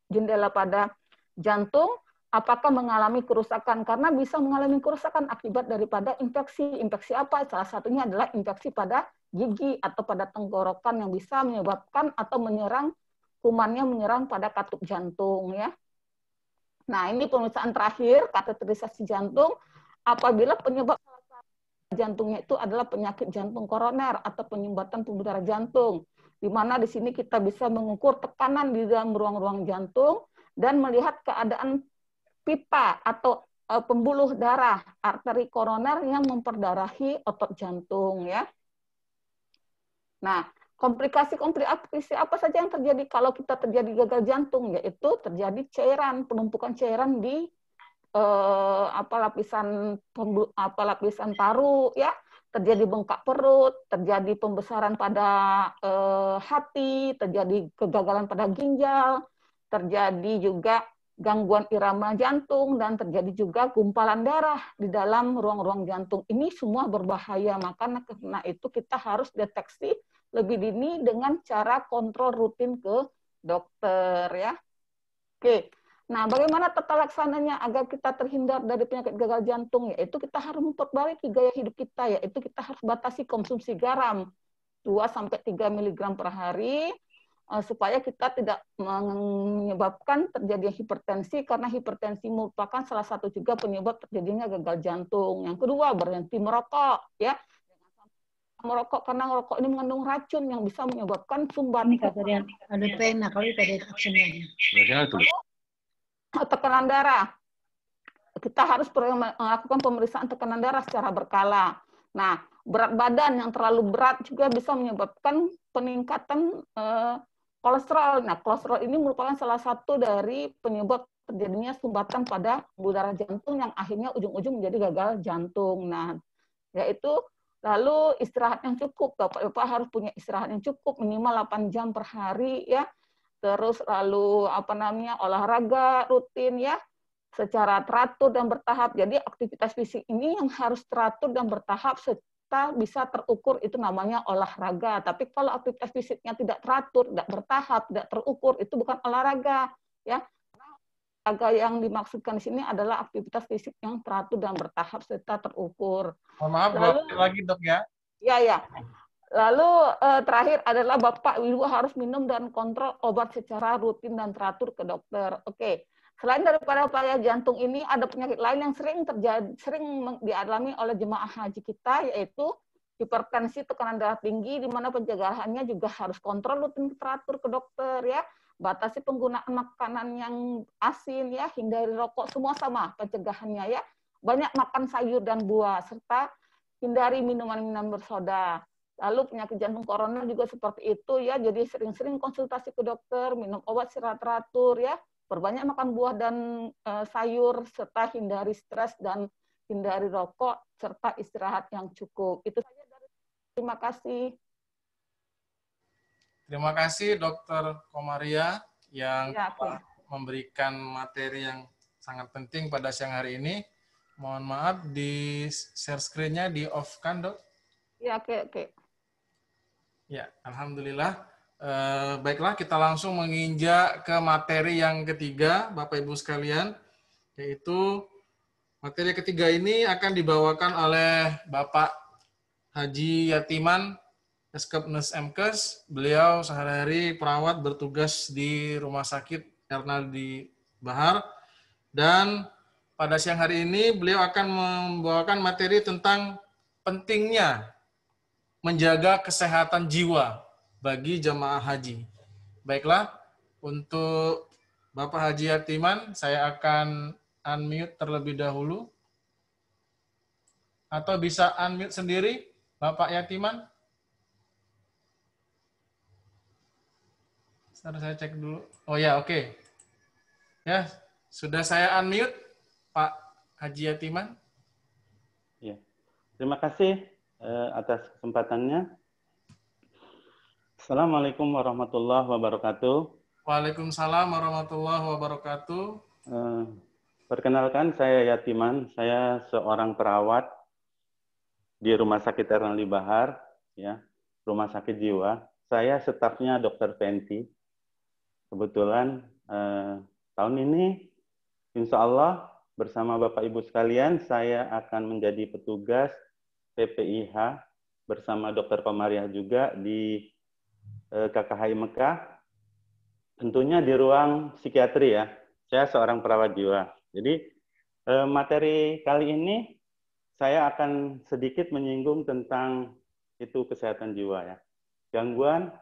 jendela pada jantung apakah mengalami kerusakan, karena bisa mengalami kerusakan akibat daripada infeksi. Infeksi apa? Salah satunya adalah infeksi pada gigi atau pada tenggorokan yang bisa menyebabkan atau menyerang, kumannya menyerang pada katup jantung ya. Nah, ini pemeriksaan terakhir, kateterisasi jantung, apabila penyebab jantungnya itu adalah penyakit jantung koroner atau penyumbatan pembuluh darah jantung, di mana di sini kita bisa mengukur tekanan di dalam ruang-ruang jantung dan melihat keadaan pipa atau pembuluh darah arteri koroner yang memperdarahi otot jantung ya. Nah, komplikasi-komplikasi apa saja yang terjadi kalau kita terjadi gagal jantung, yaitu terjadi cairan, penumpukan cairan di lapisan paru ya, terjadi bengkak perut, terjadi pembesaran pada hati, terjadi kegagalan pada ginjal, terjadi juga gangguan irama jantung, dan terjadi juga gumpalan darah di dalam ruang-ruang jantung. Ini semua berbahaya, maka karena itu kita harus deteksi lebih dini dengan cara kontrol rutin ke dokter ya. Oke. Nah, bagaimana tata laksananya agar kita terhindar dari penyakit gagal jantung? Yaitu kita harus memperbaiki gaya hidup kita, yaitu kita harus batasi konsumsi garam 2-3 mg per hari supaya kita tidak menyebabkan terjadinya hipertensi, karena hipertensi merupakan salah satu juga penyebab terjadinya gagal jantung. Yang kedua, berhenti merokok ya. Merokok karena merokok ini mengandung racun yang bisa menyebabkan sumbat. Ada pena kalau ada action lagi. Tekanan darah. Kita harus melakukan pemeriksaan tekanan darah secara berkala. Nah, berat badan yang terlalu berat juga bisa menyebabkan peningkatan kolesterol. Nah, kolesterol ini merupakan salah satu dari penyebab terjadinya sumbatan pada pembuluh darah jantung yang akhirnya ujung-ujung menjadi gagal jantung. Nah, yaitu lalu istirahat yang cukup, Bapak-Bapak harus punya istirahat yang cukup minimal 8 jam per hari ya. Terus lalu olahraga rutin ya, secara teratur dan bertahap. Jadi aktivitas fisik ini yang harus teratur dan bertahap serta bisa terukur, itu namanya olahraga. Tapi kalau aktivitas fisiknya tidak teratur, tidak bertahap, tidak terukur, itu bukan olahraga ya. Olahraga yang dimaksudkan di sini adalah aktivitas fisik yang teratur dan bertahap serta terukur. Mohon maaf, Lalu, lagi dok ya. Ya. Lalu terakhir adalah Bapak Ibu harus minum dan kontrol obat secara rutin dan teratur ke dokter. Oke. Selain daripada upaya jantung ini, ada penyakit lain yang sering dialami oleh jemaah haji kita, yaitu hipertensi, tekanan darah tinggi, di mana pencegahannya juga harus kontrol rutin teratur ke dokter ya. Batasi penggunaan makanan yang asin ya, hindari rokok, semua sama pencegahannya ya. Banyak makan sayur dan buah serta hindari minuman-minuman bersoda. Lalu penyakit jantung koroner juga seperti itu ya, jadi sering-sering konsultasi ke dokter, minum obat secara teratur ya. Perbanyak makan buah dan sayur, serta hindari stres dan hindari rokok, serta istirahat yang cukup. Itu saja dari terima kasih. Terima kasih Dr. Komaria yang Ya, telah memberikan materi yang sangat penting pada siang hari ini. Mohon maaf, di share screen-nya di off-kan, Dok? Ya, oke. Ya, Alhamdulillah. Baiklah, kita langsung menginjak ke materi yang ketiga, Bapak Ibu sekalian, yaitu materi ketiga ini akan dibawakan oleh Bapak Haji Yatiman, Eskepnes Mkes. Beliau sehari-hari perawat bertugas di Rumah Sakit Ernaldi Bahar, dan pada siang hari ini beliau akan membawakan materi tentang pentingnya menjaga kesehatan jiwa bagi jamaah haji. Baiklah, untuk Bapak Haji Yatiman, saya akan unmute terlebih dahulu. Atau bisa unmute sendiri, Bapak Yatiman? Saya cek dulu. Oh ya, oke. Ya, sudah saya unmute, Pak Haji Yatiman. Ya, terima kasih atas kesempatannya. Assalamualaikum warahmatullahi wabarakatuh. Waalaikumsalam warahmatullahi wabarakatuh. Perkenalkan, saya Yatiman. Saya seorang perawat di Rumah Sakit Ernaldi Bahar, ya, rumah sakit jiwa. Saya stafnya Dr. Fenty. Kebetulan tahun ini, insya Allah bersama Bapak Ibu sekalian, saya akan menjadi petugas PPIH bersama Dr. Komaria juga di KKHI Mekah, tentunya di ruang psikiatri ya. Saya seorang perawat jiwa. Jadi materi kali ini saya akan sedikit menyinggung tentang itu kesehatan jiwa ya. Gangguan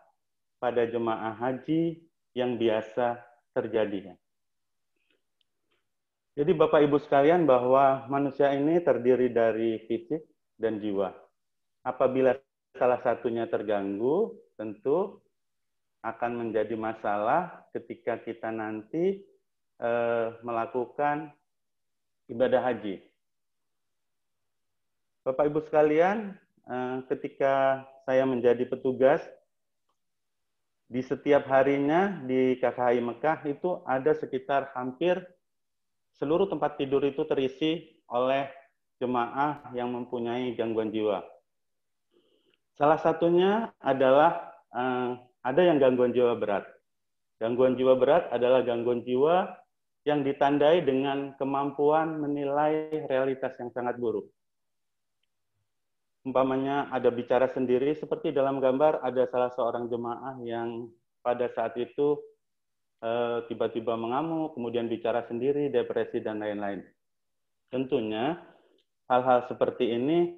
pada jemaah haji yang biasa terjadi ya. Jadi Bapak Ibu sekalian, bahwa manusia ini terdiri dari fisik dan jiwa. Apabila salah satunya terganggu, tentu akan menjadi masalah ketika kita nanti melakukan ibadah haji. Bapak Ibu sekalian, ketika saya menjadi petugas, di setiap harinya di KKHI Mekah itu ada sekitar hampir seluruh tempat tidur itu terisi oleh jemaah yang mempunyai gangguan jiwa. Salah satunya adalah ada yang gangguan jiwa berat. Gangguan jiwa berat adalah gangguan jiwa yang ditandai dengan kemampuan menilai realitas yang sangat buruk. Umpamanya ada bicara sendiri, seperti dalam gambar ada salah seorang jemaah yang pada saat itu tiba-tiba mengamuk, kemudian bicara sendiri, depresi, dan lain-lain. Tentunya hal-hal seperti ini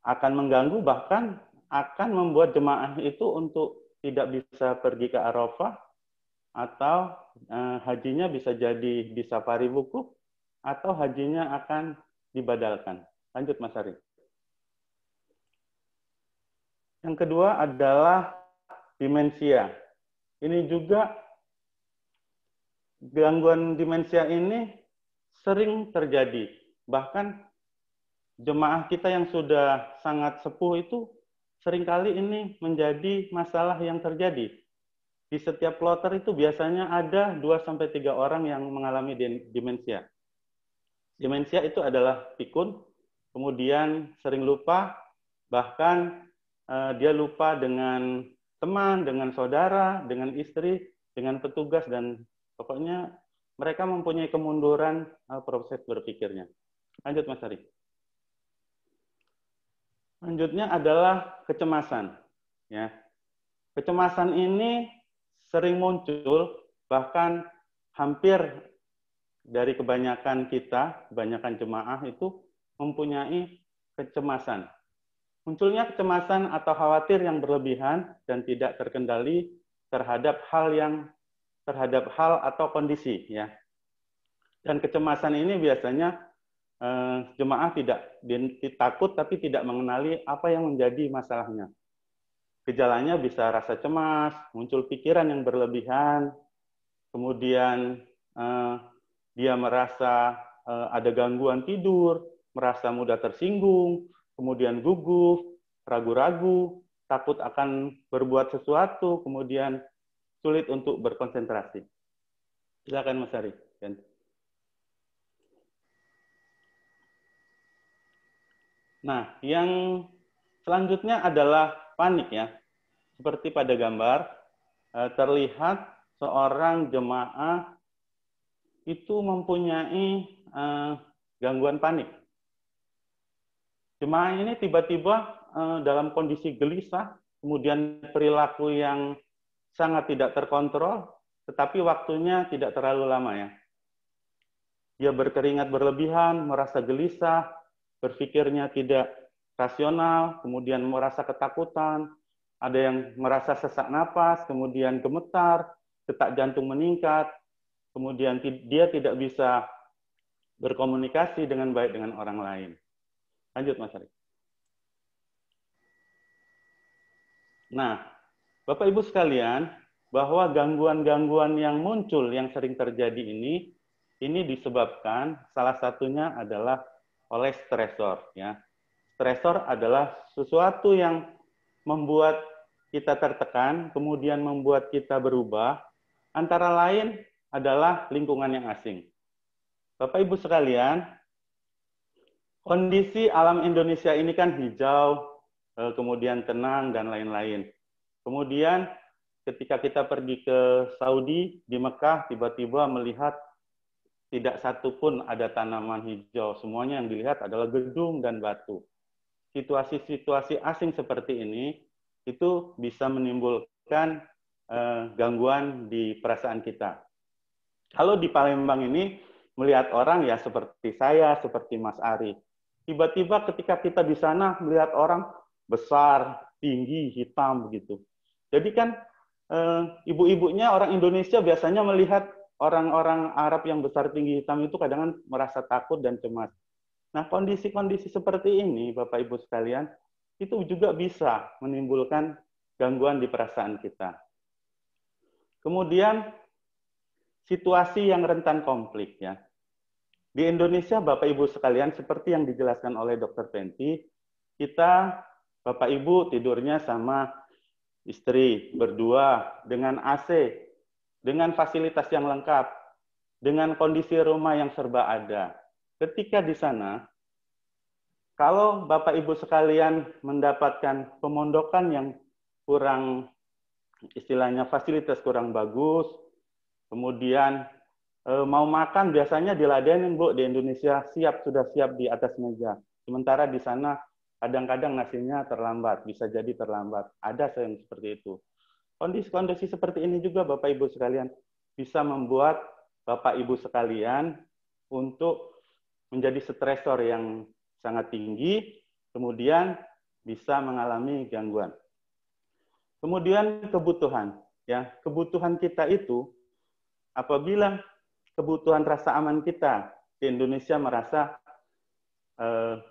akan mengganggu, bahkan akan membuat jemaah itu untuk tidak bisa pergi ke Arafah, atau hajinya bisa jadi bisa paribukuf, atau hajinya akan dibadalkan. Lanjut Mas Ari. Yang kedua adalah demensia. Ini juga gangguan demensia ini sering terjadi. Bahkan jemaah kita yang sudah sangat sepuh itu seringkali ini menjadi masalah yang terjadi. Di setiap kloter itu biasanya ada 2-3 orang yang mengalami demensia. Demensia itu adalah pikun, kemudian sering lupa, bahkan dia lupa dengan teman, dengan saudara, dengan istri, dengan petugas, dan pokoknya mereka mempunyai kemunduran proses berpikirnya. Lanjut Mas Ari. Lanjutnya adalah kecemasan. Ya. Kecemasan ini sering muncul, bahkan hampir dari kebanyakan kita, kebanyakan jemaah itu mempunyai kecemasan. Munculnya kecemasan atau khawatir yang berlebihan dan tidak terkendali terhadap hal atau kondisi, ya. Dan kecemasan ini biasanya jemaah tidak takut tapi tidak mengenali apa yang menjadi masalahnya. Gejalanya bisa rasa cemas, muncul pikiran yang berlebihan, kemudian dia merasa ada gangguan tidur, merasa mudah tersinggung, kemudian gugup, ragu-ragu, takut akan berbuat sesuatu, kemudian sulit untuk berkonsentrasi. Silakan Mas Ari. Nah, yang selanjutnya adalah panik, ya. Seperti pada gambar, terlihat seorang jemaah itu mempunyai gangguan panik. Jemaah ini tiba-tiba dalam kondisi gelisah, kemudian perilaku yang sangat tidak terkontrol, tetapi waktunya tidak terlalu lama, ya. Dia berkeringat berlebihan, merasa gelisah, berpikirnya tidak rasional, kemudian merasa ketakutan, ada yang merasa sesak napas, kemudian gemetar, detak jantung meningkat, kemudian dia tidak bisa berkomunikasi dengan baik dengan orang lain. Lanjut, Mas Ari. Nah, Bapak Ibu sekalian, bahwa gangguan-gangguan yang muncul yang sering terjadi ini disebabkan salah satunya adalah oleh stresor, ya. Stresor adalah sesuatu yang membuat kita tertekan, kemudian membuat kita berubah, antara lain adalah lingkungan yang asing. Bapak Ibu sekalian, kondisi alam Indonesia ini kan hijau, kemudian tenang dan lain-lain. Kemudian ketika kita pergi ke Saudi, di Mekah, tiba-tiba melihat tidak satu pun ada tanaman hijau. Semuanya yang dilihat adalah gedung dan batu. Situasi-situasi asing seperti ini itu bisa menimbulkan gangguan di perasaan kita. Kalau di Palembang ini melihat orang ya seperti saya, seperti Mas Ari. Tiba-tiba ketika kita di sana melihat orang besar, tinggi, hitam begitu. Jadi kan ibu-ibunya orang Indonesia biasanya melihat orang-orang Arab yang besar, tinggi, hitam itu kadang-kadang merasa takut dan cemas. Nah, kondisi-kondisi seperti ini, Bapak Ibu sekalian, itu juga bisa menimbulkan gangguan di perasaan kita. Kemudian, situasi yang rentan konflik, ya. Di Indonesia, Bapak Ibu sekalian, seperti yang dijelaskan oleh Dr. Fenty, kita, Bapak Ibu, tidurnya sama istri, berdua, dengan AC, dengan fasilitas yang lengkap, dengan kondisi rumah yang serba ada. Ketika di sana, kalau Bapak Ibu sekalian mendapatkan pemondokan yang kurang, istilahnya fasilitas kurang bagus, kemudian mau makan biasanya diladenin, Bu, di Indonesia sudah siap di atas meja. Sementara di sana kadang-kadang nasinya terlambat, bisa jadi terlambat. Ada yang seperti itu. Kondisi-kondisi seperti ini juga Bapak Ibu sekalian bisa membuat Bapak Ibu sekalian untuk menjadi stresor yang sangat tinggi, kemudian bisa mengalami gangguan. Kemudian kebutuhan, ya. Kebutuhan kita itu apabila kebutuhan rasa aman kita di Indonesia merasa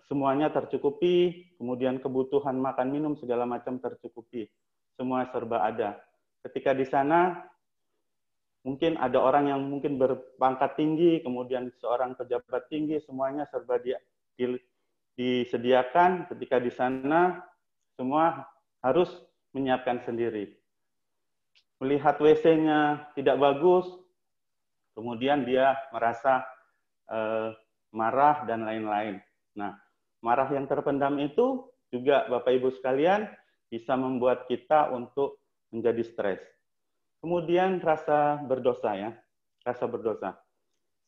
semuanya tercukupi, kemudian kebutuhan makan minum segala macam tercukupi. Semua serba ada. Ketika di sana, mungkin ada orang yang mungkin berpangkat tinggi, kemudian seorang pejabat tinggi, semuanya serba disediakan. Ketika di sana, semua harus menyiapkan sendiri. Melihat WC-nya tidak bagus, kemudian dia merasa marah dan lain-lain. Nah, marah yang terpendam itu juga Bapak Ibu sekalian bisa membuat kita untuk menjadi stres. Kemudian rasa berdosa, ya. Rasa berdosa.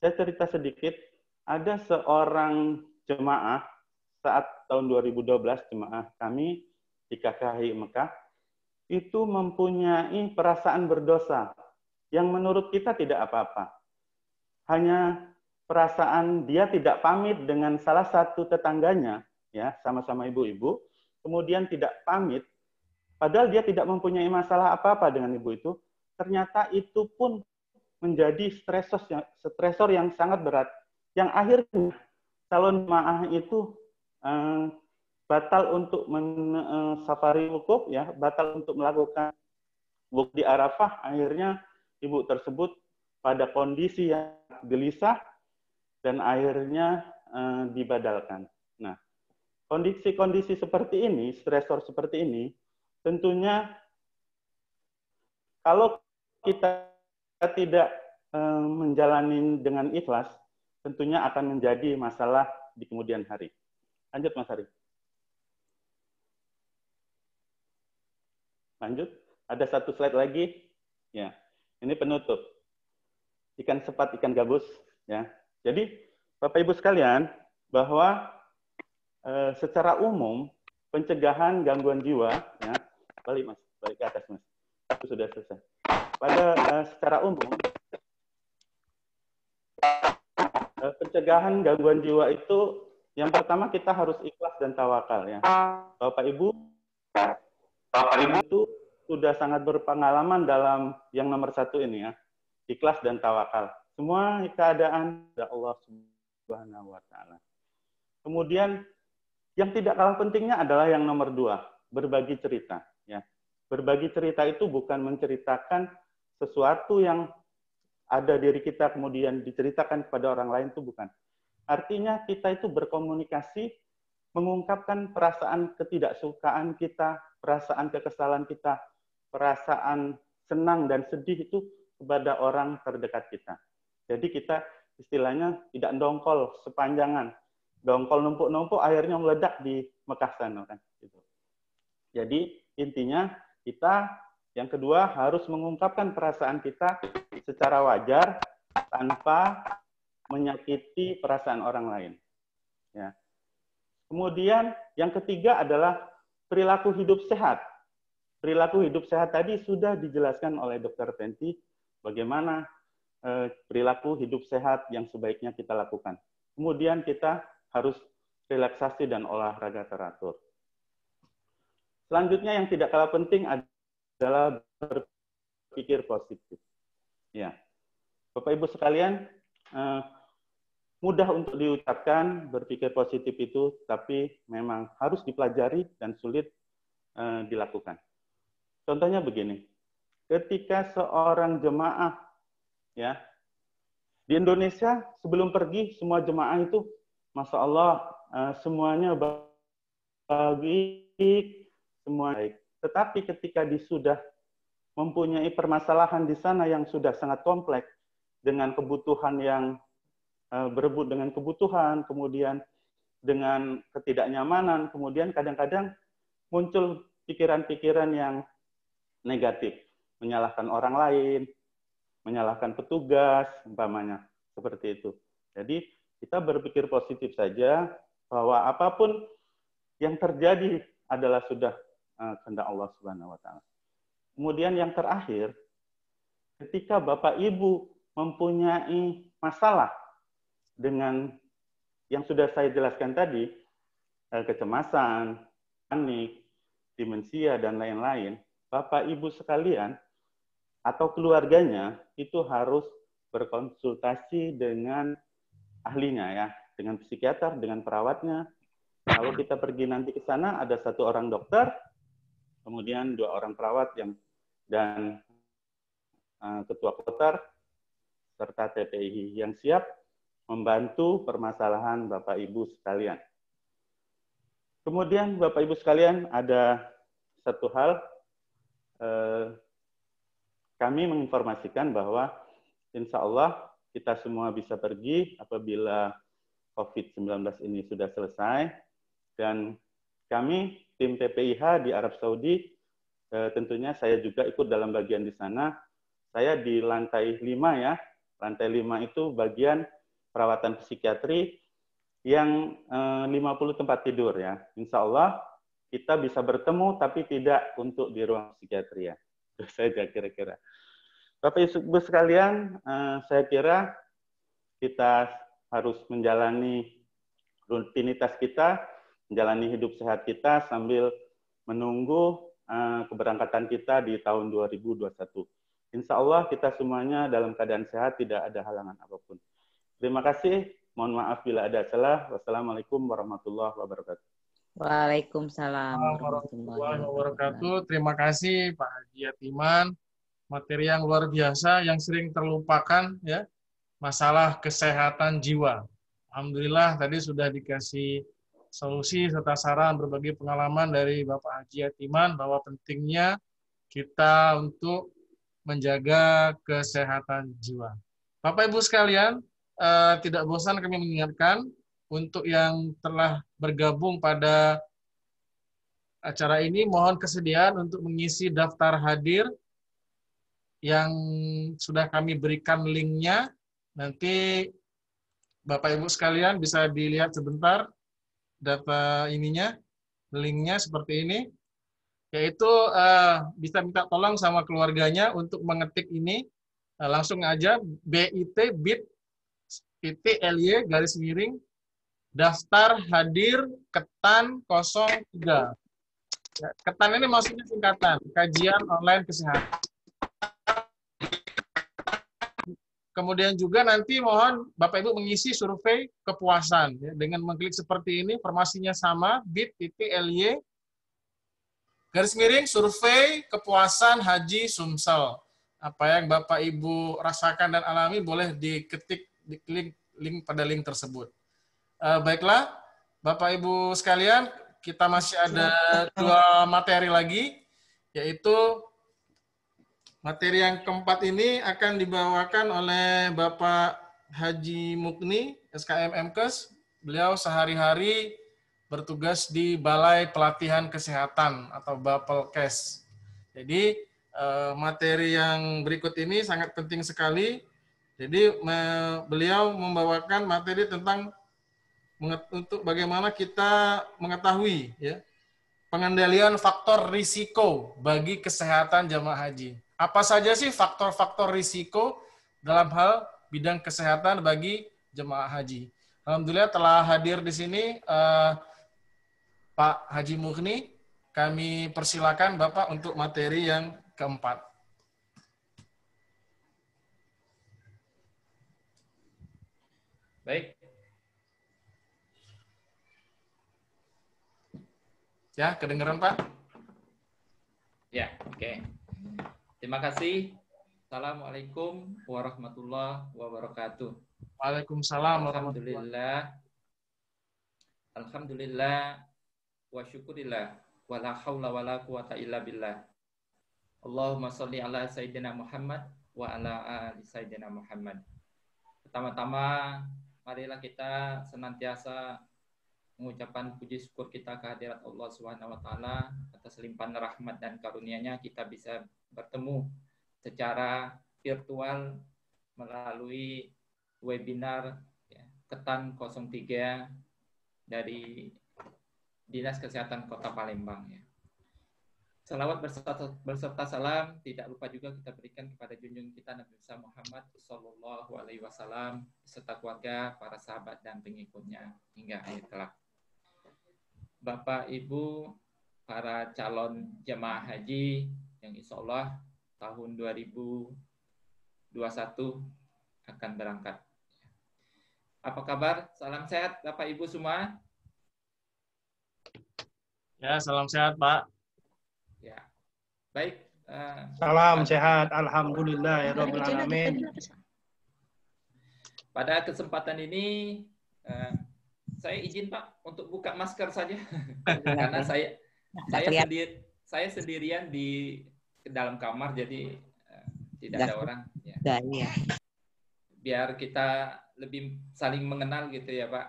Saya cerita sedikit, ada seorang jemaah saat tahun 2012 jemaah kami di KKHI Mekah itu mempunyai perasaan berdosa yang menurut kita tidak apa-apa. Hanya perasaan dia tidak pamit dengan salah satu tetangganya, ya, sama-sama ibu-ibu, kemudian tidak pamit, padahal dia tidak mempunyai masalah apa-apa dengan ibu itu, ternyata itu pun menjadi stresor yang sangat berat, yang akhirnya calon jemaah itu batal untuk safari wukuf, ya, batal untuk melakukan wukuf di Arafah. Akhirnya ibu tersebut pada kondisi yang gelisah dan akhirnya dibadalkan. Nah, kondisi-kondisi seperti ini, stresor seperti ini, tentunya kalau kita tidak menjalani dengan ikhlas, tentunya akan menjadi masalah di kemudian hari. Lanjut, Mas Ari. Lanjut. Ada satu slide lagi. Ya, ini penutup. Ikan sepat, ikan gabus. Ya. Jadi, Bapak Ibu sekalian, bahwa secara umum pencegahan gangguan jiwa, ya, balik Mas, balik ke atas Mas. Itu sudah selesai. Secara umum, pencegahan gangguan jiwa itu yang pertama kita harus ikhlas dan tawakal, ya. Bapak Ibu itu sudah sangat berpengalaman dalam yang nomor satu ini, ya, ikhlas dan tawakal. Semua keadaan dari Allah Subhanahu wa Ta'ala. Kemudian yang tidak kalah pentingnya adalah yang nomor dua, berbagi cerita. Ya, berbagi cerita itu bukan menceritakan sesuatu yang ada diri kita kemudian diceritakan kepada orang lain, itu bukan. Artinya kita itu berkomunikasi, mengungkapkan perasaan ketidaksukaan kita, perasaan kekesalan kita, perasaan senang dan sedih itu kepada orang terdekat kita. Jadi kita istilahnya tidak dongkol sepanjangan, dongkol numpuk-numpuk akhirnya meledak di Mekah sana kan. Gitu. Jadi intinya kita yang kedua harus mengungkapkan perasaan kita secara wajar tanpa menyakiti perasaan orang lain. Ya. Kemudian yang ketiga adalah perilaku hidup sehat. Perilaku hidup sehat tadi sudah dijelaskan oleh Dr. Fenty bagaimana perilaku hidup sehat yang sebaiknya kita lakukan. Kemudian kita harus relaksasi dan olahraga teratur. Selanjutnya yang tidak kalah penting adalah berpikir positif. Ya, Bapak Ibu sekalian, mudah untuk diucapkan berpikir positif itu, tapi memang harus dipelajari dan sulit dilakukan. Contohnya begini, ketika seorang jemaah, ya, di Indonesia sebelum pergi semua jemaah itu, Masya Allah, semuanya baik, semua baik. Tetapi ketika sudah mempunyai permasalahan di sana yang sudah sangat kompleks, dengan kebutuhan yang berebut dengan kebutuhan, kemudian dengan ketidaknyamanan, kemudian kadang-kadang muncul pikiran-pikiran yang negatif, menyalahkan orang lain, menyalahkan petugas, umpamanya, seperti itu. Jadi, kita berpikir positif saja, bahwa apapun yang terjadi adalah sudah kehendak Allah Subhanahu wa Ta'ala. Kemudian yang terakhir, ketika Bapak Ibu mempunyai masalah dengan yang sudah saya jelaskan tadi, kecemasan, panik, demensia, dan lain-lain, Bapak Ibu sekalian atau keluarganya itu harus berkonsultasi dengan ahlinya, ya, dengan psikiater, dengan perawatnya. Kalau kita pergi nanti ke sana, ada satu orang dokter, kemudian 2 orang perawat dan ketua kloter serta TPI yang siap membantu permasalahan Bapak Ibu sekalian. Kemudian Bapak Ibu sekalian, ada satu hal, kami menginformasikan bahwa insya Allah kita semua bisa pergi apabila COVID-19 ini sudah selesai, dan kami tim PPIH di Arab Saudi, tentunya saya juga ikut dalam bagian di sana. Saya di lantai 5, ya, Lantai 5 itu bagian perawatan psikiatri yang 50 tempat tidur ya. Insya Allah kita bisa bertemu tapi tidak untuk di ruang psikiatri ya. Itu saja kira-kira. Bapak Ibu sekalian, saya kira kita harus menjalani rutinitas kita, menjalani hidup sehat kita sambil menunggu keberangkatan kita di tahun 2021. Insya Allah kita semuanya dalam keadaan sehat, tidak ada halangan apapun. Terima kasih. Mohon maaf bila ada salah. Wassalamualaikum warahmatullahi wabarakatuh. Waalaikumsalam warahmatullahi wabarakatuh. Terima kasih Pak Haji Yatiman. Materi yang luar biasa yang sering terlupakan ya, masalah kesehatan jiwa. Alhamdulillah tadi sudah dikasih solusi serta saran berbagai pengalaman dari Bapak Haji Yatiman bahwa pentingnya kita untuk menjaga kesehatan jiwa. Bapak Ibu sekalian, tidak bosan kami mengingatkan untuk yang telah bergabung pada acara ini, mohon kesediaan untuk mengisi daftar hadir yang sudah kami berikan linknya. Nanti Bapak Ibu sekalian bisa dilihat sebentar data ininya, linknya seperti ini. Yaitu bisa minta tolong sama keluarganya untuk mengetik ini, langsung aja bit.ly daftar hadir ketan 03. Ketan ini maksudnya singkatan, kajian online kesehatan. Kemudian juga nanti mohon Bapak Ibu mengisi survei kepuasan ya, dengan mengklik seperti ini, informasinya sama bit.ly survei kepuasan Haji Sumsel. Apa yang Bapak Ibu rasakan dan alami boleh diketik di link pada link tersebut. Baiklah, Bapak Ibu sekalian, kita masih ada 2 materi lagi, yaitu materi yang keempat ini akan dibawakan oleh Bapak Haji Mukni, SKM MKes. Beliau sehari-hari bertugas di Balai Pelatihan Kesehatan atau Bapelkes. Jadi materi yang berikut ini sangat penting sekali. Jadi beliau membawakan materi tentang untuk bagaimana kita mengetahui ya, pengendalian faktor risiko bagi kesehatan jamaah haji. Apa saja sih faktor-faktor risiko dalam hal bidang kesehatan bagi jemaah haji? Alhamdulillah telah hadir di sini Pak Haji Mukni. Kami persilakan Bapak untuk materi yang keempat. Baik. Ya, kedengaran Pak? Ya, oke. Terima kasih. Assalamualaikum warahmatullahi wabarakatuh. Waalaikumsalam warahmatullahi wabarakatuh. Alhamdulillah wa syukurillah wa la haula wa la quwata illa billah. Allahumma sholli ala sayyidina Muhammad wa ala ali sayyidina Muhammad. Pertama-tama marilah kita senantiasa mengucapkan puji syukur kita kehadirat Allah Subhanahu wa taala atas limpahan rahmat dan karunia-Nya kita bisa bertemu secara virtual melalui webinar ya, Ketan 03 dari Dinas Kesehatan Kota Palembang ya. Salawat berserta salam tidak lupa juga kita berikan kepada junjungan kita Nabi Muhammad Sallallahu Alaihi Wasallam serta keluarga, para sahabat dan pengikutnya hingga akhir kelak. Bapak Ibu para calon jemaah haji yang insya Allah tahun 2021 akan berangkat. Apa kabar? Salam sehat Bapak Ibu semua. Ya, salam sehat Pak. Ya, baik. Salam sehat, alhamdulillah ya Rabbil Alamin. Pada kesempatan ini saya izin Pak untuk buka masker saja karena saya sendirian di dalam kamar jadi tidak ada orang. Ya. Biar kita lebih saling mengenal gitu ya Pak.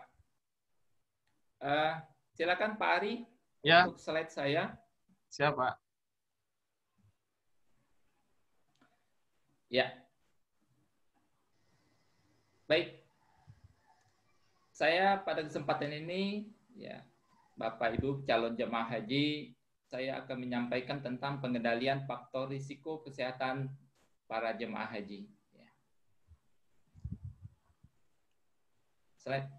Silakan Pak Ari ya. Untuk slide saya. Siapa? Ya. Baik, saya pada kesempatan ini, ya, Bapak Ibu calon jemaah haji, saya akan menyampaikan tentang pengendalian faktor risiko kesehatan para jemaah haji. Ya. Slide.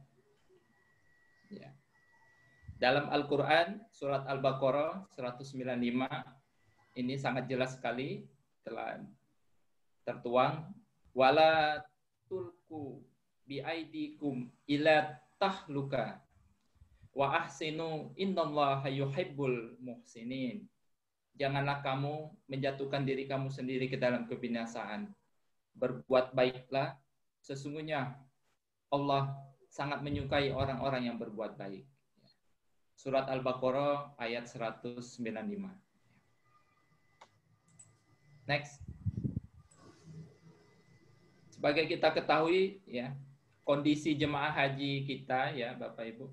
Ya. Dalam Al-Quran, surat Al-Baqarah 195, ini sangat jelas sekali telah tertuang, wala tulku biaidikum ila tahluka wa ahsinu innallaha yuhibbul muhsinin. Janganlah kamu menjatuhkan diri kamu sendiri ke dalam kebinasaan. Berbuat baiklah, sesungguhnya Allah sangat menyukai orang-orang yang berbuat baik. Surat Al-Baqarah ayat 195. Next. Sebagai kita ketahui, ya, kondisi jemaah haji kita, ya Bapak Ibu,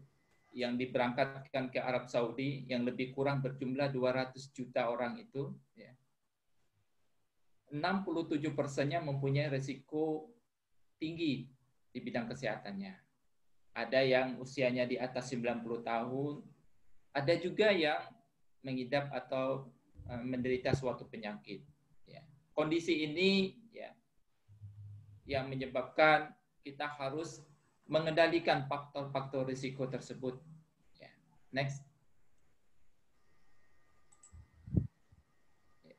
yang diberangkatkan ke Arab Saudi yang lebih kurang berjumlah 200 juta orang itu, ya, 67%-nya mempunyai risiko tinggi di bidang kesehatannya. Ada yang usianya di atas 90 tahun, ada juga yang mengidap atau menderita suatu penyakit. Ya. Kondisi ini, ya, yang menyebabkan kita harus mengendalikan faktor-faktor risiko tersebut. Ya. Next. Ya.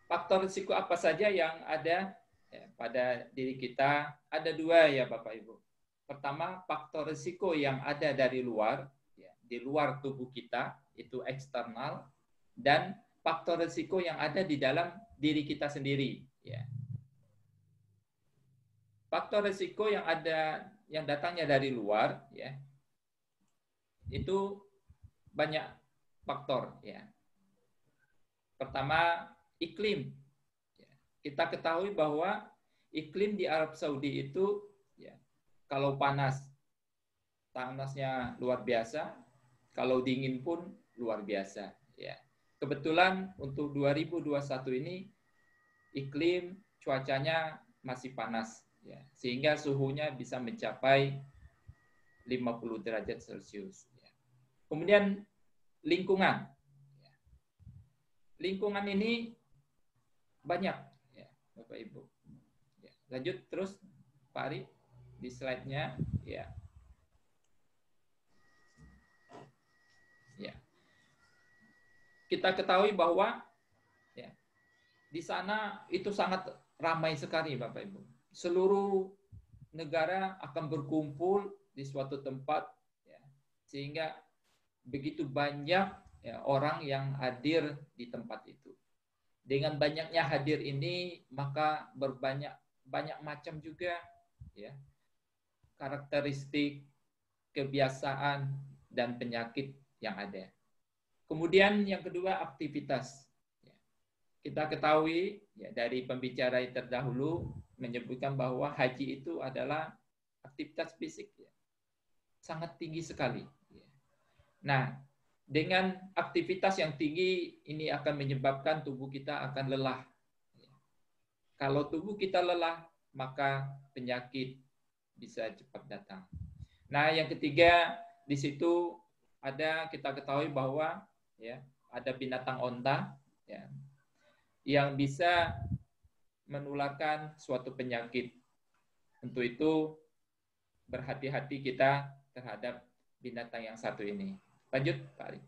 Faktor risiko apa saja yang ada, ya, pada diri kita? Ada dua, ya Bapak Ibu. Pertama, faktor risiko yang ada dari luar, ya, di luar tubuh kita, itu eksternal, dan faktor risiko yang ada di dalam diri kita sendiri. Ya. Faktor risiko yang ada, yang datangnya dari luar, ya, itu banyak faktor. Ya. Pertama, iklim. Ya. Kita ketahui bahwa iklim di Arab Saudi itu, ya, kalau panas, panasnya luar biasa. Kalau dingin pun luar biasa. Ya. Kebetulan untuk 2021 ini iklim cuacanya masih panas. Ya, sehingga suhunya bisa mencapai 50 derajat Celcius. Ya. Kemudian lingkungan. Ya. Lingkungan ini banyak, ya, Bapak Ibu. Ya. Lanjut terus, Pak Ari, di slide-nya. Ya. Ya. Kita ketahui bahwa, ya, di sana itu sangat ramai sekali, Bapak Ibu. Seluruh negara akan berkumpul di suatu tempat, ya, sehingga begitu banyak, ya, orang yang hadir di tempat itu. Dengan banyaknya hadir ini, maka banyak macam juga, ya, karakteristik, kebiasaan, dan penyakit yang ada. Kemudian yang kedua, aktivitas. Ya. Kita ketahui, ya, dari pembicara yang terdahulu menyebutkan bahwa haji itu adalah aktivitas fisik, ya, sangat tinggi sekali. Ya. Nah, dengan aktivitas yang tinggi ini akan menyebabkan tubuh kita akan lelah. Ya. Kalau tubuh kita lelah, maka penyakit bisa cepat datang. Nah, yang ketiga, di situ ada, kita ketahui bahwa, ya, ada binatang onta, ya, yang bisa menularkan suatu penyakit. Untuk itu berhati-hati kita terhadap binatang yang satu ini. Lanjut, Pak Ari.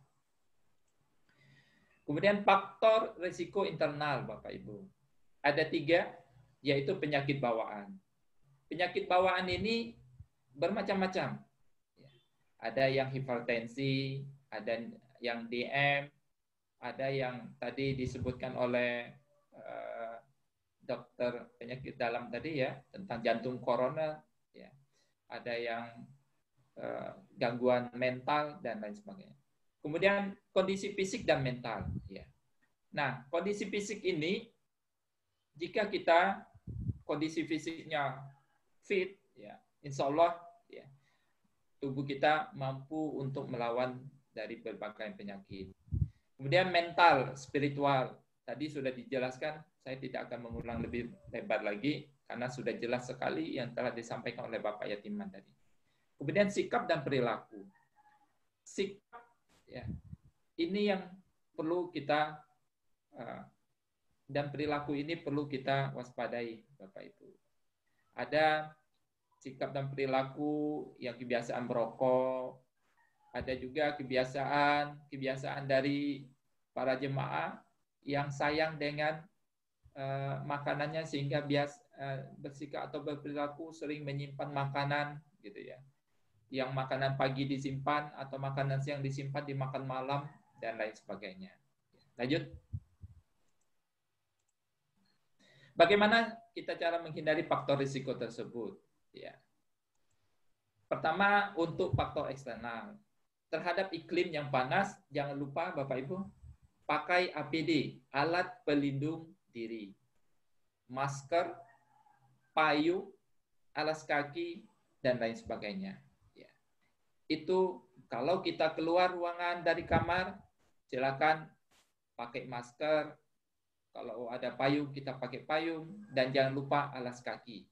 Kemudian faktor risiko internal, Bapak Ibu. Ada 3, yaitu penyakit bawaan. Penyakit bawaan ini bermacam-macam. Ada yang hipertensi, ada yang DM, ada yang tadi disebutkan oleh dokter penyakit dalam tadi, ya, tentang jantung koroner, ya. Ada yang gangguan mental dan lain sebagainya. Kemudian kondisi fisik dan mental, ya. Nah, kondisi fisik ini, jika kita kondisi fisiknya fit, ya, insya Allah, ya, tubuh kita mampu untuk melawan dari berbagai penyakit. Kemudian mental, spiritual, tadi sudah dijelaskan, saya tidak akan mengulang lebih lebar lagi, karena sudah jelas sekali yang telah disampaikan oleh Bapak Yatiman tadi. Kemudian sikap dan perilaku. Sikap, ya, ini yang perlu kita dan perilaku ini perlu kita waspadai, Bapak Ibu. Ada sikap dan perilaku yang kebiasaan merokok, ada juga kebiasaan dari para jemaah yang sayang dengan makanannya sehingga bersikap atau berperilaku sering menyimpan makanan gitu ya. Yang makanan pagi disimpan atau makanan siang disimpan dimakan malam dan lain sebagainya. Lanjut. Bagaimana kita cara menghindari faktor risiko tersebut? Ya. Pertama, untuk faktor eksternal. Terhadap iklim yang panas, jangan lupa Bapak Ibu, pakai APD, alat pelindung diri. Masker, payung, alas kaki, dan lain sebagainya. Ya. Itu kalau kita keluar ruangan dari kamar, silakan pakai masker. Kalau ada payung, kita pakai payung. Dan jangan lupa alas kaki.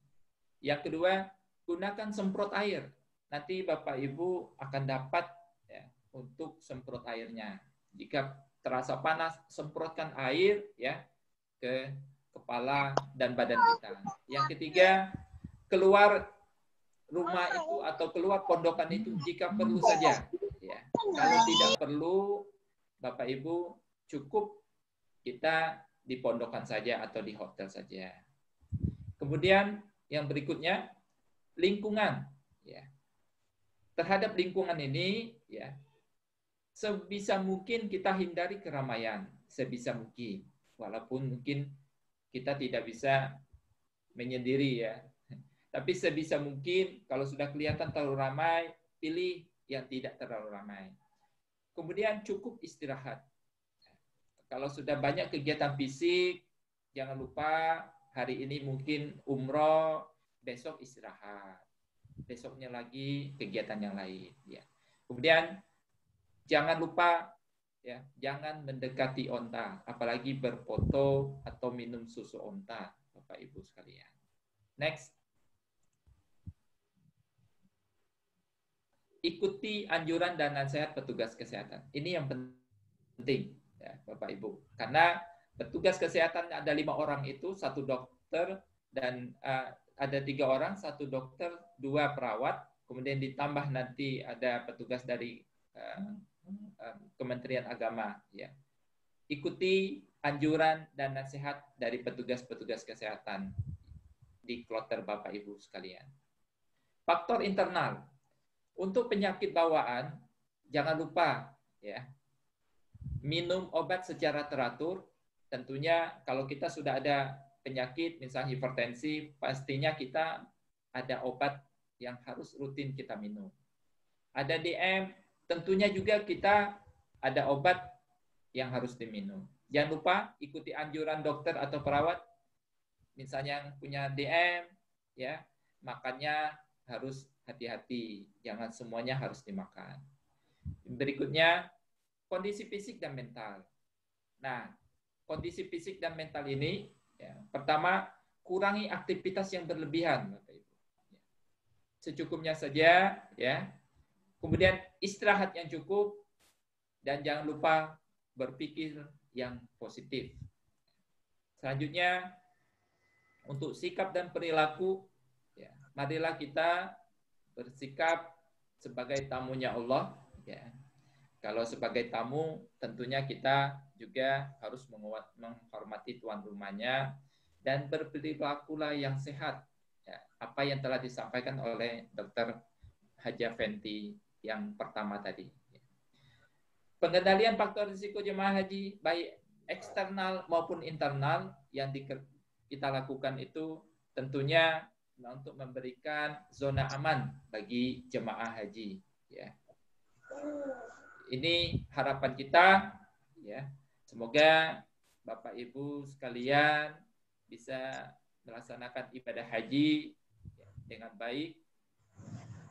Yang kedua, gunakan semprot air. Nanti Bapak Ibu akan dapat ya, untuk semprot airnya. Jika terasa panas, semprotkan air ya ke kepala dan badan kita. Yang ketiga, keluar rumah itu atau keluar pondokan itu jika perlu saja. Ya. Kalau tidak perlu, Bapak Ibu cukup kita di pondokan saja atau di hotel saja. Kemudian yang berikutnya, lingkungan. Ya. Terhadap lingkungan ini, ya, sebisa mungkin kita hindari keramaian, sebisa mungkin. Walaupun mungkin kita tidak bisa menyendiri ya. Tapi sebisa mungkin kalau sudah kelihatan terlalu ramai, pilih yang tidak terlalu ramai. Kemudian cukup istirahat. Kalau sudah banyak kegiatan fisik, jangan lupa hari ini mungkin umroh, besok istirahat. Besoknya lagi kegiatan yang lain. Ya. Kemudian jangan lupa ya, jangan mendekati onta, apalagi berfoto atau minum susu onta, Bapak Ibu sekalian. Next. Ikuti anjuran dan nasihat petugas kesehatan. Ini yang penting ya, Bapak Ibu. Karena petugas kesehatan ada 5 orang itu, 1 dokter dan ada 3 orang, 1 dokter, 2 perawat, kemudian ditambah nanti ada petugas dari Kementerian Agama. Ya. Ikuti anjuran dan nasihat dari petugas-petugas kesehatan di kloter Bapak Ibu sekalian. Faktor internal. Untuk penyakit bawaan, jangan lupa ya, minum obat secara teratur. Tentunya kalau kita sudah ada penyakit, misalnya hipertensi, pastinya kita ada obat yang harus rutin kita minum. Ada DM, tentunya juga kita ada obat yang harus diminum. Jangan lupa ikuti anjuran dokter atau perawat. Misalnya yang punya DM, ya makannya harus hati-hati. Jangan semuanya harus dimakan. Berikutnya, kondisi fisik dan mental. Nah, kondisi fisik dan mental ini, ya, pertama, kurangi aktivitas yang berlebihan, Bapak Ibu. Secukupnya saja, ya. Kemudian istirahat yang cukup, dan jangan lupa berpikir yang positif. Selanjutnya, untuk sikap dan perilaku, ya, marilah kita bersikap sebagai tamunya Allah. Ya. Kalau sebagai tamu, tentunya kita juga harus menghormati tuan rumahnya dan berperilakulah yang sehat. Ya. Apa yang telah disampaikan oleh Dr. Haja Fenty yang pertama tadi. Pengendalian faktor risiko jemaah haji baik eksternal maupun internal yang kita lakukan itu tentunya untuk memberikan zona aman bagi jemaah haji. Ya. Ini harapan kita, ya. Semoga Bapak Ibu sekalian bisa melaksanakan ibadah haji dengan baik,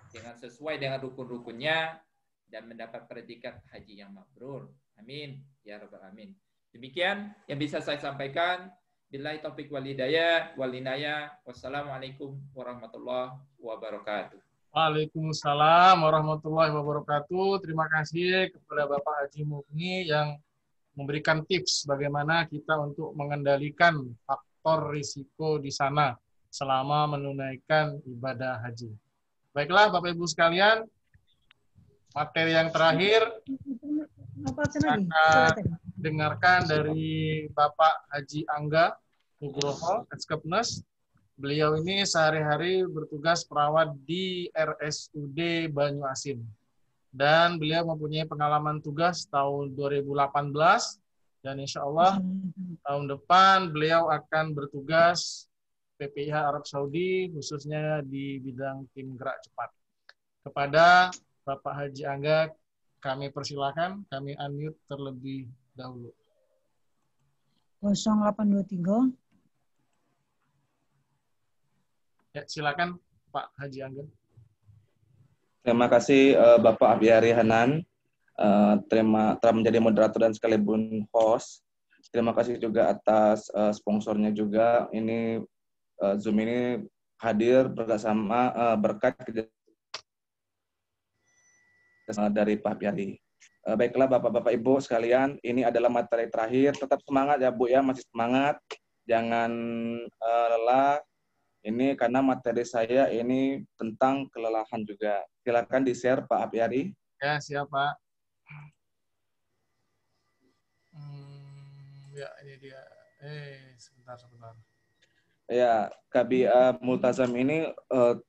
dengan sesuai dengan rukun-rukunnya, dan mendapat predikat haji yang mabrur. Amin. Ya Rabbal Alamin. Demikian yang bisa saya sampaikan. Billahi taufik wal hidayah wal inayah. Wassalamualaikum warahmatullahi wabarakatuh. Waalaikumsalam warahmatullahi wabarakatuh. Terima kasih kepada Bapak Haji Mugni yang memberikan tips bagaimana kita untuk mengendalikan faktor risiko di sana selama menunaikan ibadah haji. Baiklah Bapak Ibu sekalian, materi yang terakhir kita dengarkan dari Bapak Haji Angga Nugroho, Eskepnes. Beliau ini sehari-hari bertugas perawat di RSUD Banyuasin. Dan beliau mempunyai pengalaman tugas tahun 2018. Dan insya Allah tahun depan beliau akan bertugas PPIH Arab Saudi, khususnya di bidang tim gerak cepat. Kepada Bapak Haji Angga, kami persilakan, kami unmute terlebih dahulu. 0823. Ya, silakan Pak Haji Angga. Terima kasih Bapak Abiari Hanan, telah menjadi moderator dan sekalipun host. Terima kasih juga atas sponsornya juga. Ini Zoom ini hadir bersama berkat dari Pak Abiari. Baiklah Bapak-Bapak Ibu sekalian, ini adalah materi terakhir. Tetap semangat ya Bu ya, masih semangat. Jangan lelah. Ini karena materi saya ini tentang kelelahan juga. Silakan di-share Pak Abiari. Ya, siap Pak. Ya, ini dia. Sebentar. Ya, KBIA Multazam ini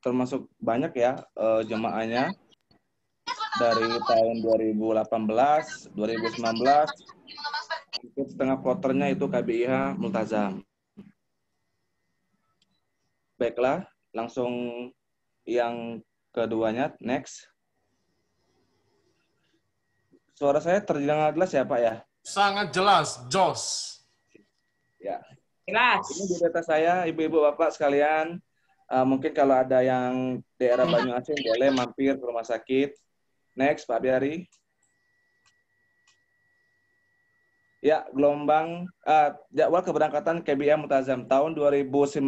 termasuk banyak ya jemaahnya. Dari tahun 2018, 2019, setengah kloternya itu KBIH Multazam. Baiklah, langsung yang keduanya, next. Suara saya terdengar jelas ya Pak ya? Sangat jelas, Jos. Ya. Jelas. Ini di data saya, Ibu-Ibu Bapak sekalian, mungkin kalau ada yang daerah Banyuasin boleh mampir ke rumah sakit. Next, Pak Biari. Ya, gelombang jadwal keberangkatan KBIA Multazam tahun 2019,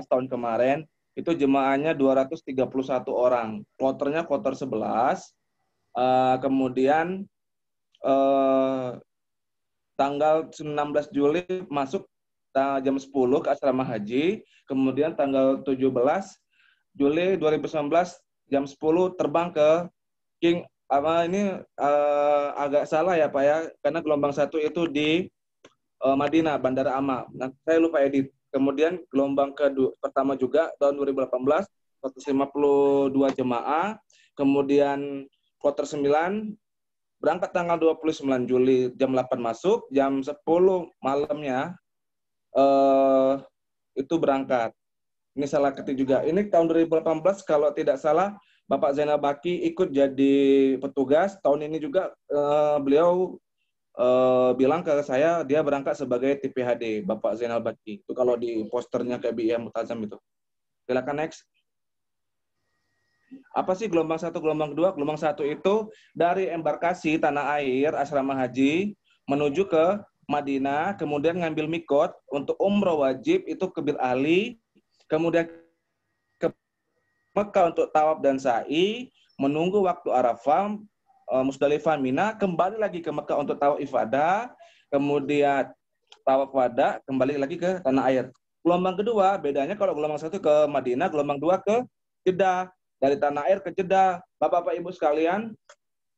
tahun kemarin, itu jemaahnya 231 orang. Kloternya kloter 11. Kemudian tanggal 19 Juli masuk jam 10 ke asrama haji. Kemudian tanggal 17 Juli 2019 jam 10 terbang ke King agak salah ya Pak ya, karena gelombang 1 itu di Madinah, Bandara Ama. Nah, saya lupa edit. Kemudian gelombang pertama juga tahun 2018, 152 jemaah. Kemudian kloter 9 berangkat tanggal 29 Juli jam 8 masuk, jam 10 malamnya itu berangkat. Ini salah ketik juga. Ini tahun 2018 kalau tidak salah Bapak Zainal Baki ikut jadi petugas. Tahun ini juga beliau bilang ke saya dia berangkat sebagai TPHD, Bapak Zainal Baki. Itu kalau di posternya KBIA Multazam itu. Silakan next. Apa sih gelombang 1, gelombang 2? Gelombang 1 itu dari embarkasi tanah air asrama haji menuju ke Madinah, kemudian ngambil mikot untuk umroh wajib itu ke Bir Ali, kemudian Mekah untuk tawaf dan sa'i, menunggu waktu Arafah, Musdalifah, Mina, kembali lagi ke Mekah untuk tawaf ifadah, kemudian tawaf wada, kembali lagi ke tanah air. Gelombang kedua, bedanya kalau gelombang 1 ke Madinah, gelombang 2 ke Jeddah. Dari tanah air ke Jeddah. Bapak-Bapak Ibu sekalian,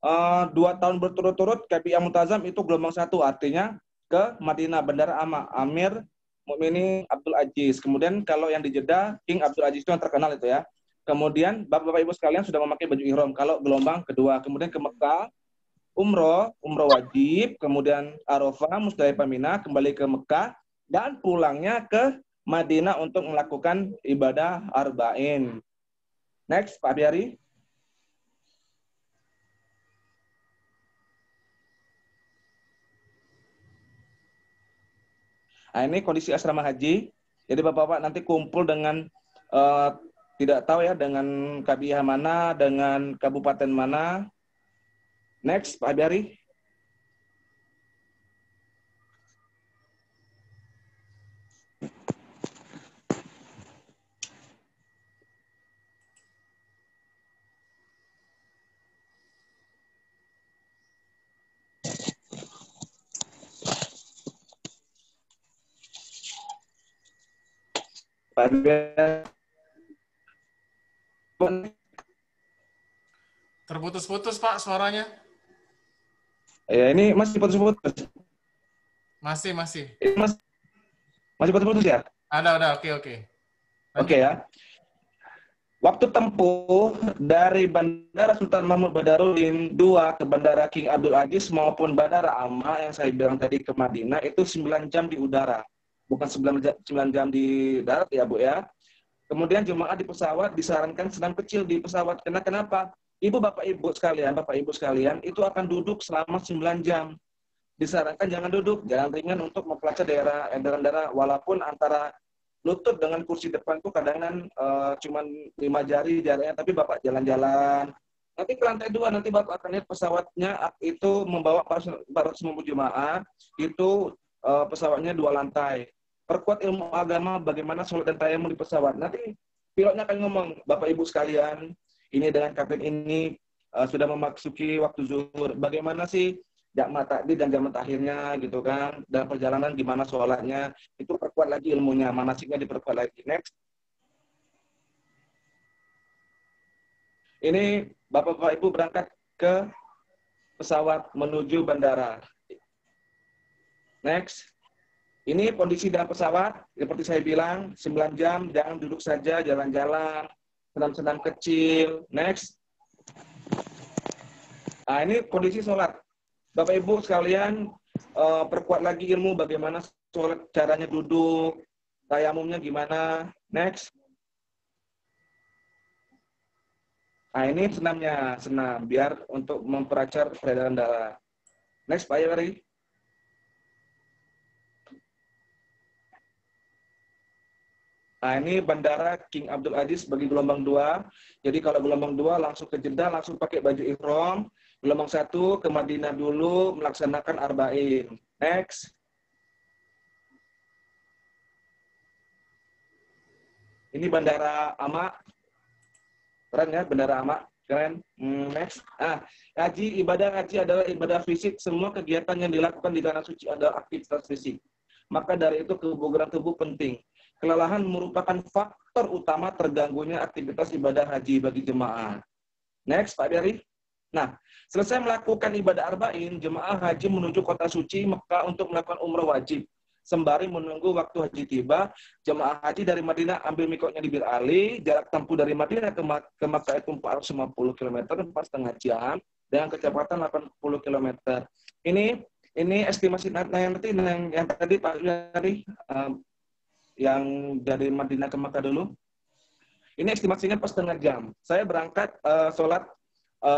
2 tahun berturut-turut KBIA Multazam itu gelombang 1, artinya ke Madinah, Bandara Ama, Amir Mukminin Abdul Aziz. Kemudian kalau yang di Jeddah, King Abdul Aziz itu yang terkenal itu ya. Kemudian Bapak-Bapak Ibu sekalian sudah memakai baju ihram kalau gelombang kedua. Kemudian ke Mekah, umroh wajib, kemudian Arafah, Musdalifah, Mina, kembali ke Mekah, dan pulangnya ke Madinah untuk melakukan ibadah arba'in. Next, Pak Biari. Nah, ini kondisi asrama haji. Jadi Bapak-Bapak nanti kumpul dengan tidak tahu ya dengan KBIH mana, dengan kabupaten mana. Next, Pak Biari. Pak Biar. Terputus-putus Pak suaranya. Ya, ini masih putus-putus. Masih. Ini masih putus-putus ya? Ada, oke. Oke ya. Waktu tempuh dari Bandara Sultan Mahmud Badarudin 2 ke Bandara King Abdul Aziz maupun Bandara Amma yang saya bilang tadi ke Madinah itu 9 jam di udara. Bukan 9 jam di darat ya Bu ya. Kemudian jemaah di pesawat disarankan senam kecil di pesawat. Kenapa? Bapak Ibu sekalian itu akan duduk selama 9 jam. Disarankan jangan duduk, jalan ringan untuk mempelajari daerah walaupun antara lutut dengan kursi depan itu kadang-kadang cuman 5 jari jaraknya, tapi Bapak jalan-jalan. Nanti ke lantai 2, nanti Bapak akan lihat pesawatnya itu membawa 490 jemaah, itu pesawatnya 2 lantai. Perkuat ilmu agama bagaimana sholat dan tayamum di pesawat. Nanti pilotnya akan ngomong, Bapak Ibu sekalian, ini dengan kapten ini sudah memasuki waktu zuhur. Bagaimana sih jamak takdim dan jamak takhirnya gitu kan, dan perjalanan gimana sholatnya, itu perkuat lagi ilmunya, manasiknya diperkuat lagi. Next. Ini Bapak Ibu berangkat ke pesawat menuju bandara. Next. Ini kondisi dalam pesawat, seperti saya bilang, 9 jam, jangan duduk saja, jalan-jalan, senam-senam kecil. Next. Nah, ini kondisi sholat. Bapak Ibu sekalian, perkuat lagi ilmu bagaimana sholat, caranya duduk, tayamumnya gimana. Next. Nah, ini senam biar untuk memperancar peredaran darah. Next, Pak Yari. Nah, ini Bandara King Abdul Aziz bagi gelombang 2. Jadi kalau gelombang 2 langsung ke Jeddah, langsung pakai baju ihram. Gelombang 1 ke Madinah dulu melaksanakan arba'in. Next. Ini Bandara Amma. Keren ya, Bandara Amma. Keren. Next. Ibadah haji adalah ibadah fisik. Semua kegiatan yang dilakukan di tanah suci adalah aktivitas fisik. Maka dari itu kebugaran tubuh penting. Kelelahan merupakan faktor utama terganggunya aktivitas ibadah haji bagi jemaah. Next, Pak Dari. Nah, selesai melakukan ibadah arba'in, jemaah haji menuju kota suci Mekah untuk melakukan umrah wajib. Sembari menunggu waktu haji tiba, jemaah haji dari Madinah ambil mikotnya di Bir Ali, jarak tempuh dari Madinah ke Mekah itu 450 km, 4,5 jam, dengan kecepatan 80 km. Ini estimasi nanti yang tadi Pak Dari, yang dari Madinah ke Makkah dulu. Ini estimasinya pas setengah jam. Saya berangkat sholat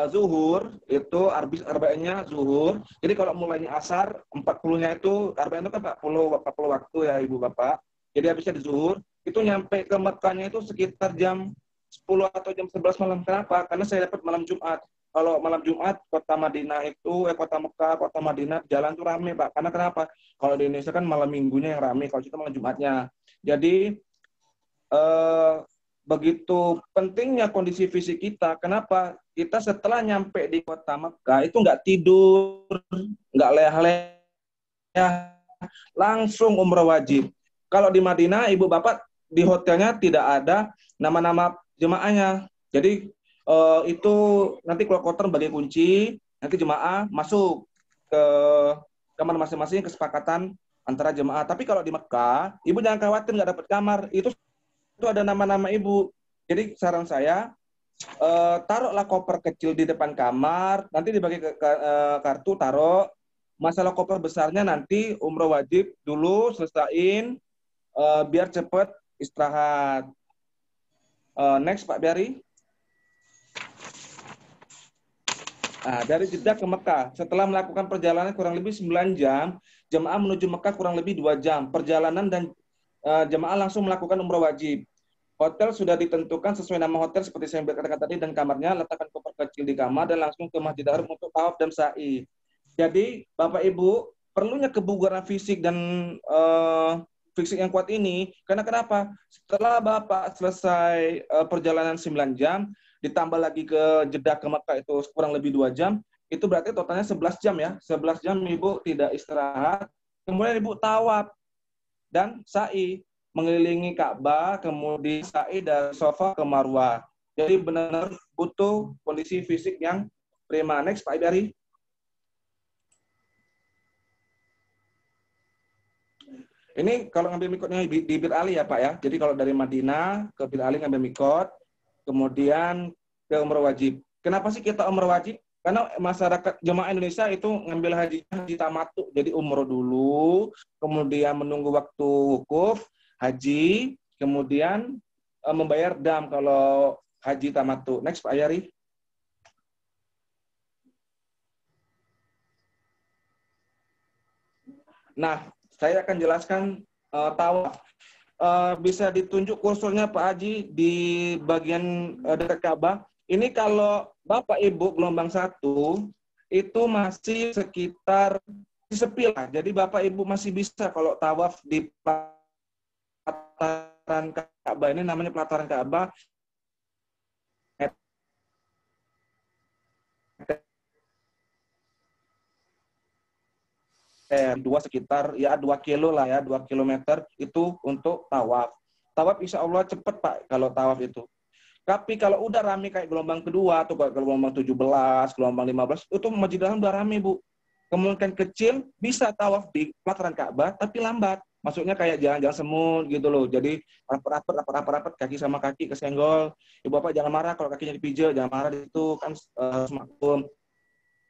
zuhur, itu arba'innya zuhur. Jadi kalau mulainya asar, 40-nya itu, arba'in itu kan 40 waktu ya Ibu Bapak. Jadi habisnya di zuhur, itu nyampe ke Makkahnya itu sekitar jam 10 atau jam 11 malam. Kenapa? Karena saya dapat malam Jumat. Kalau malam Jumat, kota Madinah itu, kota Mekah, kota Madinah, jalan tuh rame, Pak. Karena kenapa? Kalau di Indonesia kan malam minggunya yang rame, kalau itu malam Jumatnya. Jadi, begitu pentingnya kondisi fisik kita. Kenapa? Kita setelah nyampe di kota Mekah, itu nggak tidur, nggak leyah-leyah, langsung umrah wajib. Kalau di Madinah, Ibu Bapak, di hotelnya tidak ada nama-nama jemaahnya. Jadi, itu nanti kloter bagi kunci, nanti jemaah masuk ke kamar masing-masing, kesepakatan antara jemaah. Tapi kalau di Mekah, Ibu jangan khawatir nggak dapat kamar, itu ada nama-nama Ibu. Jadi saran saya, taruhlah koper kecil di depan kamar, nanti dibagi ke kartu, taruh. Masalah koper besarnya nanti umrah wajib dulu selesaiin, biar cepat istirahat. Next Pak Biari. Nah, dari Jeddah ke Mekah, setelah melakukan perjalanan kurang lebih 9 jam, jemaah menuju Mekah kurang lebih 2 jam. Perjalanan dan jemaah langsung melakukan umrah wajib. Hotel sudah ditentukan sesuai nama hotel seperti saya katakan tadi, dan kamarnya letakkan koper kecil di kamar dan langsung ke Masjid Haram untuk tawaf dan sa'i. Jadi, Bapak Ibu, perlunya kebugaran fisik dan fisik yang kuat ini, karena kenapa? Setelah Bapak selesai perjalanan 9 jam, ditambah lagi ke Jeddah ke Mekah itu kurang lebih 2 jam, itu berarti totalnya 11 jam ya. 11 jam Ibu tidak istirahat, kemudian Ibu tawaf dan sa'i. mengelilingi Ka'bah, kemudian sa'i dari Safa ke Marwah. Jadi benar-benar butuh kondisi fisik yang prima. Next, Pak Ibari. Ini kalau ngambil mikotnya di Bir Ali ya Pak ya. Jadi kalau dari Madinah ke Bir Ali ngambil mikot, kemudian ke umrah wajib. Kenapa sih kita umrah wajib? Karena masyarakat jemaah Indonesia itu ngambil haji tamattu. Jadi umroh dulu, kemudian menunggu waktu wukuf, haji, kemudian membayar dam kalau haji tamattu. Next Pak Ayari. Nah, saya akan jelaskan tawaf. Bisa ditunjuk kursornya Pak Haji di bagian dekat Ka'bah. Ini kalau Bapak Ibu gelombang 1 itu masih sekitar sepi lah. Jadi Bapak Ibu masih bisa kalau tawaf di pelataran Ka'bah, ini namanya pelataran Ka'bah. Dua sekitar ya 2 kilo lah ya, 2 kilometer itu untuk tawaf. Tawaf insya Allah cepat Pak kalau tawaf itu. Tapi kalau udah rame kayak gelombang kedua atau gelombang 17, gelombang 15 itu Masjid Dalam udah rame Bu. Kemungkinan kecil bisa tawaf di pelataran Ka'bah tapi lambat. Maksudnya kayak jalan-jalan semut gitu loh. Jadi rapat-rapat kaki sama kaki kesenggol. Ibu Bapak jangan marah kalau kakinya dipijat, jangan marah itu kan semakum.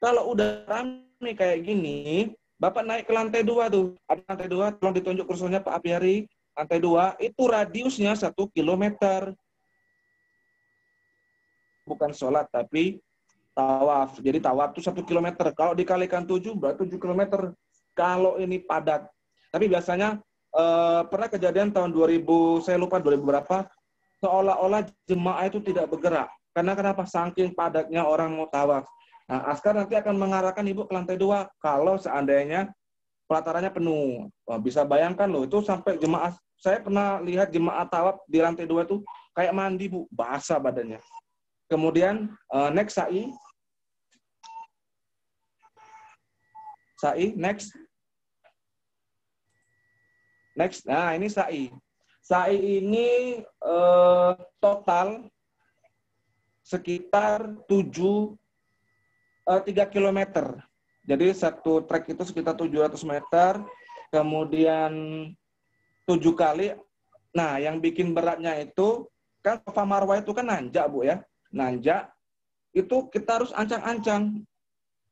Kalau udah rame kayak gini, Bapak naik ke lantai 2 tuh. Ada lantai 2, tolong ditunjuk kursornya Pak Apiari. Lantai 2, itu radiusnya 1 kilometer. Bukan sholat, tapi tawaf. Jadi tawaf itu 1 kilometer. Kalau dikalikan 7, berarti 7 kilometer. Kalau ini padat. Tapi biasanya pernah kejadian tahun 2000, saya lupa 2000 berapa, seolah-olah jemaah itu tidak bergerak. Karena kenapa? Saking padatnya orang mau tawaf. Nah, Askar nanti akan mengarahkan Ibu ke lantai 2 kalau seandainya pelatarannya penuh. Wah, bisa bayangkan loh, itu sampai jemaah, saya pernah lihat jemaah tawaf di lantai 2 itu kayak mandi Bu, basah badannya. Kemudian next sa'i. Sa'i, next. Next, nah ini sa'i. Sa'i ini total sekitar 3 kilometer. Jadi satu trek itu sekitar 700 meter, kemudian 7 kali. Nah, yang bikin beratnya itu, kan Safa Marwah itu kan nanjak Bu ya. Nanjak, itu kita harus ancang-ancang.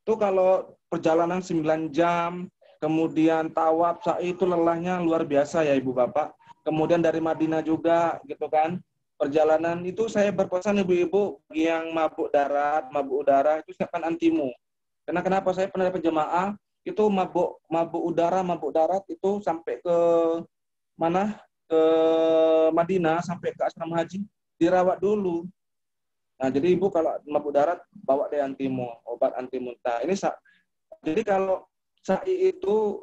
Itu kalau perjalanan 9 jam, kemudian tawaf, sa'i itu lelahnya luar biasa ya Ibu Bapak. Kemudian dari Madinah juga gitu kan. Perjalanan itu saya berpesan ibu-ibu yang mabuk darat, mabuk udara itu siapkan antimu. Karena kenapa saya pernah dapat jemaah itu mabuk udara, mabuk darat itu sampai ke mana? Ke Madinah sampai ke asrama haji dirawat dulu. Nah, jadi ibu kalau mabuk darat bawa deh antimu, obat anti muntah. Ini jadi kalau sa'i itu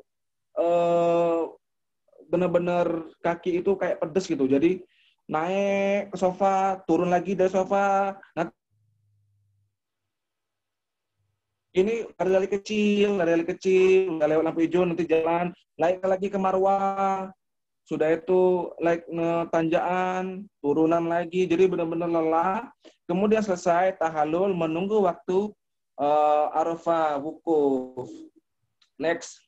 benar-benar kaki itu kayak pedes gitu. Jadi naik ke sofa, turun lagi dari sofa. Nah, ini lari kecil, udah lewat lampu hijau, nanti jalan, naik lagi ke Marwah. Sudah itu naik tanjakan, turunan lagi, jadi benar-benar lelah. Kemudian selesai tahallul, menunggu waktu Arafah, wukuf. Next.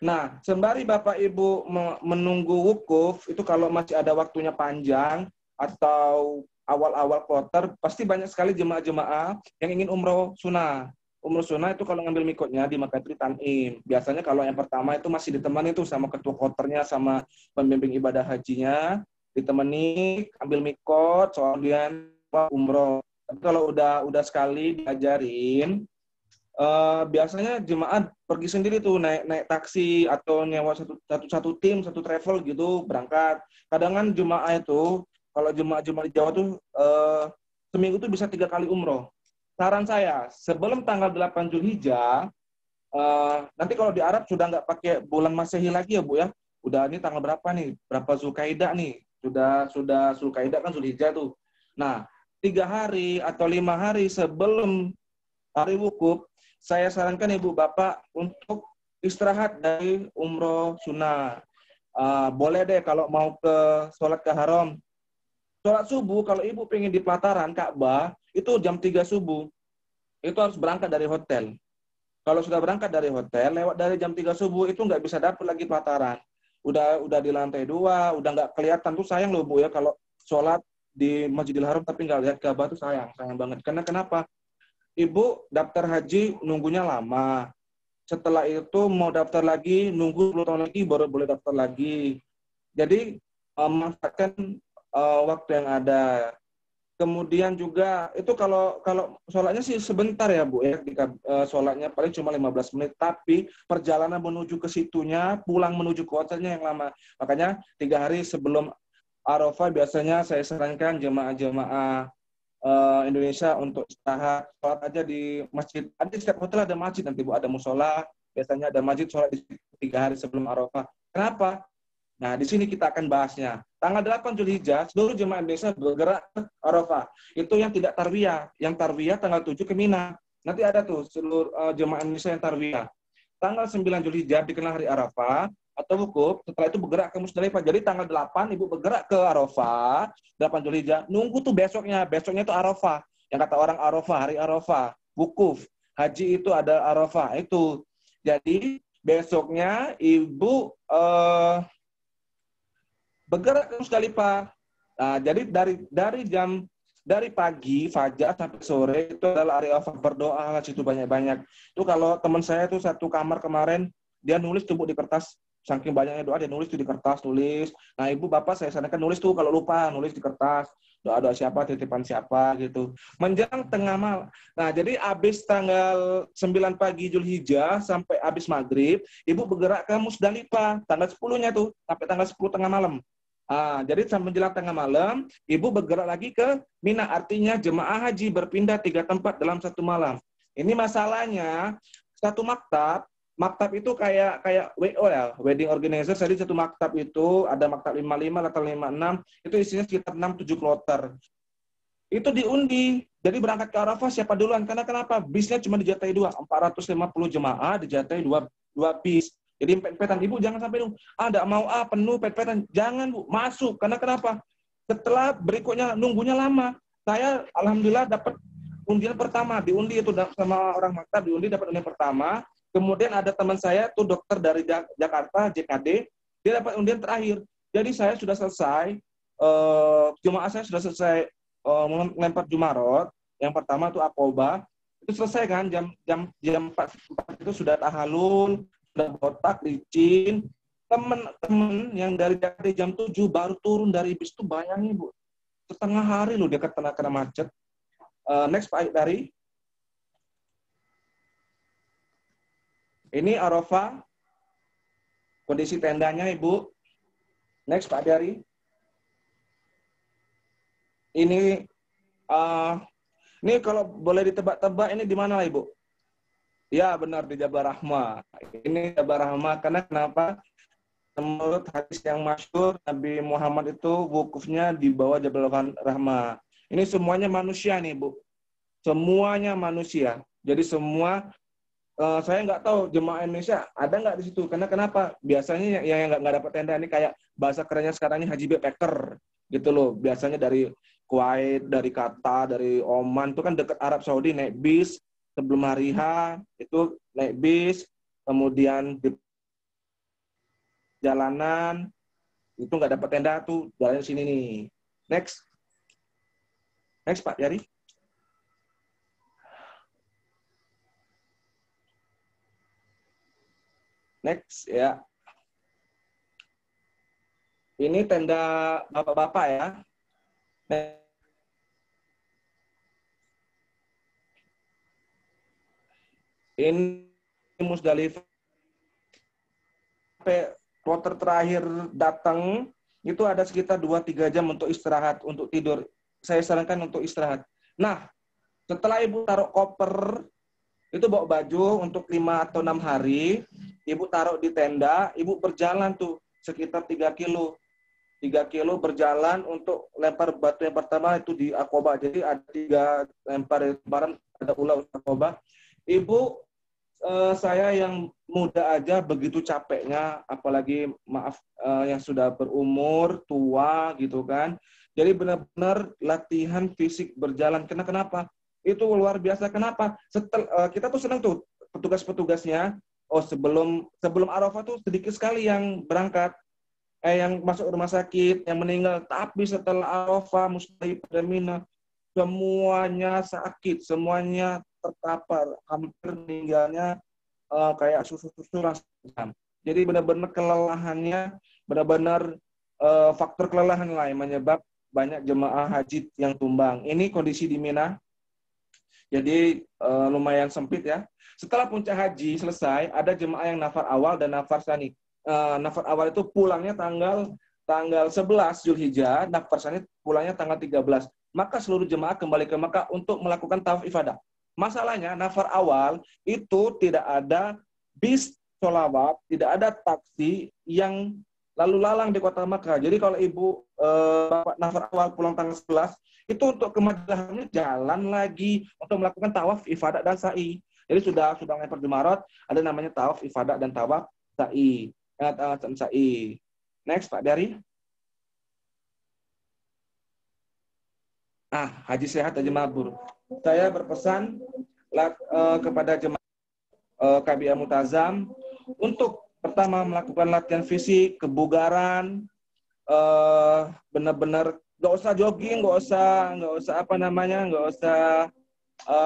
Nah, sembari Bapak Ibu menunggu wukuf, itu kalau masih ada waktunya panjang atau awal-awal kloter, pasti banyak sekali jemaah-jemaah yang ingin umroh sunnah. Umroh sunnah itu kalau ngambil mikotnya di Makkah itu Tan'im. Biasanya kalau yang pertama itu masih ditemani itu sama ketua kloternya, sama pembimbing ibadah hajinya, ditemani, ambil mikot, kemudian umroh. Tapi kalau udah sekali diajarin, biasanya jemaah pergi sendiri tuh naik taksi atau nyewa satu tim, satu travel gitu berangkat. Kadang kan jemaah itu kalau jemaah di Jawa tuh seminggu tuh bisa 3 kali umroh. Saran saya sebelum tanggal 8 Zulhijjah, nanti kalau di Arab sudah nggak pakai bulan Masehi lagi ya Bu ya. Udah ini tanggal berapa nih? Berapa Zulkaidah nih? Sudah Zulkaidah kan Zulhijjah tuh. Nah 3 hari atau 5 hari sebelum hari wukuf, saya sarankan Ibu Bapak untuk istirahat dari umroh sunnah. boleh deh kalau mau ke sholat ke haram. Sholat subuh, kalau ibu pengen di pelataran Ka'bah, itu jam 3 subuh. Itu harus berangkat dari hotel. Kalau sudah berangkat dari hotel, lewat dari jam 3 subuh, itu nggak bisa dapat lagi pelataran. Udah di lantai 2, udah nggak kelihatan. Tuh sayang loh Bu ya, kalau sholat di Masjidil Haram tapi nggak lihat Ka'bah tuh sayang banget. Karena kenapa? Ibu daftar haji nunggunya lama. Setelah itu mau daftar lagi, nunggu 10 tahun lagi baru boleh daftar lagi. Jadi manfaatkan waktu yang ada. Kemudian juga itu kalau sholatnya sih sebentar ya Bu ya, sholatnya paling cuma 15 menit, tapi perjalanan menuju ke situnya, pulang menuju ke hotelnya yang lama. Makanya 3 hari sebelum Arafah biasanya saya sarankan jemaah-jemaah Indonesia untuk istirahat, sholat aja di masjid. Ada di setiap hotel ada masjid nanti Bu, ada musola, biasanya ada masjid, sholat di 3 hari sebelum Arafah. Kenapa? Nah, di sini kita akan bahasnya. Tanggal 8 Zulhijjah, seluruh jemaah Indonesia bergerak ke Arafah. Itu yang tidak tarwiyah. Yang tarwiyah tanggal 7 ke Mina. Nanti ada tuh seluruh jemaah Indonesia yang tarwiyah. Tanggal 9 Zulhijjah dikenal hari Arafah atau wukuf, setelah itu bergerak ke Musdalifah. Jadi tanggal 8 ibu bergerak ke Arafah, 8 Zulhijjah, nunggu tuh besoknya itu Arafah. Yang kata orang Arafah, hari Arafah, wukuf. Haji itu ada Arafah, itu. Jadi besoknya ibu bergerak ke Musdalifah. Nah, jadi dari pagi fajar sampai sore itu adalah hari Arafah, berdoa situ banyak-banyak. Itu kalau teman saya tuh satu kamar kemarin dia nulis tuh Bu di kertas, saking banyaknya doa dia nulis tuh di kertas, tulis. Nah, ibu bapak saya sarankan nulis tuh kalau lupa nulis di kertas. Doa-doa siapa, titipan siapa gitu. Menjelang tengah malam. Nah, jadi habis tanggal 9 pagi Zulhijjah sampai habis maghrib, ibu bergerak ke Musdalifah tanggal 10-nya tuh sampai tanggal 10 tengah malam. Jadi sampai menjelang tengah malam, ibu bergerak lagi ke Mina. Artinya jemaah haji berpindah 3 tempat dalam satu malam. Ini masalahnya satu maktab itu kayak WO ya, wedding organizer. Jadi satu maktab itu ada maktab 55 atau 56, itu isinya sekitar 6-7 kloter. Itu diundi. Jadi berangkat ke Arafah siapa duluan? Karena kenapa? Bisnya cuma dijatai 2, 450 jemaah dijatai 2 bis. Jadi pet-petan, ibu jangan sampai enggak mau penuh pet-petan. Jangan Bu, masuk. Karena kenapa? Setelah berikutnya nunggunya lama. Saya alhamdulillah dapat undian pertama, diundi itu sama orang maktab, diundi dapat undian pertama. Kemudian ada teman saya tuh dokter dari Jakarta, JKD, dia dapat undian terakhir. Jadi saya sudah selesai, jemaah saya sudah selesai melempar jumarot. Yang pertama tuh Aqobah. Itu selesai kan jam 4 itu sudah tahalul, sudah botak, licin. Teman-teman yang dari jam 7 baru turun dari bis tuh bayangin Bu. Setengah hari loh dia kena macet. Next Pak dari. Ini Arafah. Kondisi tendanya Ibu. Next Pak Dari. Ini kalau boleh ditebak-tebak ini di mana lah Ibu? Ya benar di Jabal Rahmah. Ini Jabal Rahmah karena kenapa? Menurut hadis yang masyhur Nabi Muhammad itu wukufnya di bawah Jabal Rahmah. Ini semuanya manusia nih Bu. Semuanya manusia. Jadi semua saya nggak tahu jemaah Indonesia ada nggak di situ. Karena kenapa? Biasanya yang nggak dapat tenda ini kayak bahasa kerennya sekarang ini haji backpacker gitu loh. Biasanya dari Kuwait, dari Qatar, dari Oman itu kan dekat Arab Saudi naik bis. Sebelum hari H itu naik bis, kemudian di jalanan itu nggak dapat tenda tuh jalan sini nih. Next Pak Yari. Next ya. Ini tenda bapak-bapak ya. Ini Musdalifah sampai kloter terakhir datang itu ada sekitar 2-3 jam untuk istirahat, untuk tidur. Saya sarankan untuk istirahat. Nah, setelah ibu taruh koper, itu bawa baju untuk 5 atau 6 hari, ibu taruh di tenda, ibu berjalan tuh sekitar 3 kilo. 3 kilo berjalan untuk lempar batu yang pertama itu di Aqobah. Jadi ada 3 lemparan, ada ulah Aqobah. Ibu saya yang muda aja begitu capeknya, apalagi maaf yang sudah berumur, tua gitu kan. Jadi benar-benar latihan fisik berjalan. Kenapa? Itu luar biasa. Kenapa? Kita tuh senang tuh petugas-petugasnya. Oh, sebelum Arafah tuh sedikit sekali yang berangkat, yang masuk rumah sakit, yang meninggal. Tapi setelah Arafah, Musdalifah dan Mina, semuanya sakit, semuanya terkapar, hampir meninggalnya kayak susu-susu rasanya. Jadi benar-benar kelelahannya, benar-benar faktor kelelahan lah yang menyebab banyak jemaah haji yang tumbang. Ini kondisi di Mina. Jadi lumayan sempit ya. Setelah puncak haji selesai, ada jemaah yang nafar awal dan nafar tsani. Nafar awal itu pulangnya tanggal 11 Zulhijjah, nafar tsani pulangnya tanggal 13. Maka seluruh jemaah kembali ke Mekah untuk melakukan tawaf ifadah. Masalahnya nafar awal itu tidak ada bis sholawat, tidak ada taksi yang lalu lalang di kota Mekah. Jadi kalau ibu bapak nafar awal pulang tanggal 11, itu untuk ke Madinahnya jalan lagi untuk melakukan tawaf ifadah dan sa'i. Jadi sudah lempar Jemarat, ada namanya tawaf ifadah dan tawaf sa'i. Sa'i. Next Pak Dari. Haji sehat, haji mabrur. Saya berpesan kepada jemaah KBA Multazam untuk pertama melakukan latihan fisik, kebugaran, benar-benar nggak usah jogging, nggak usah nggak usah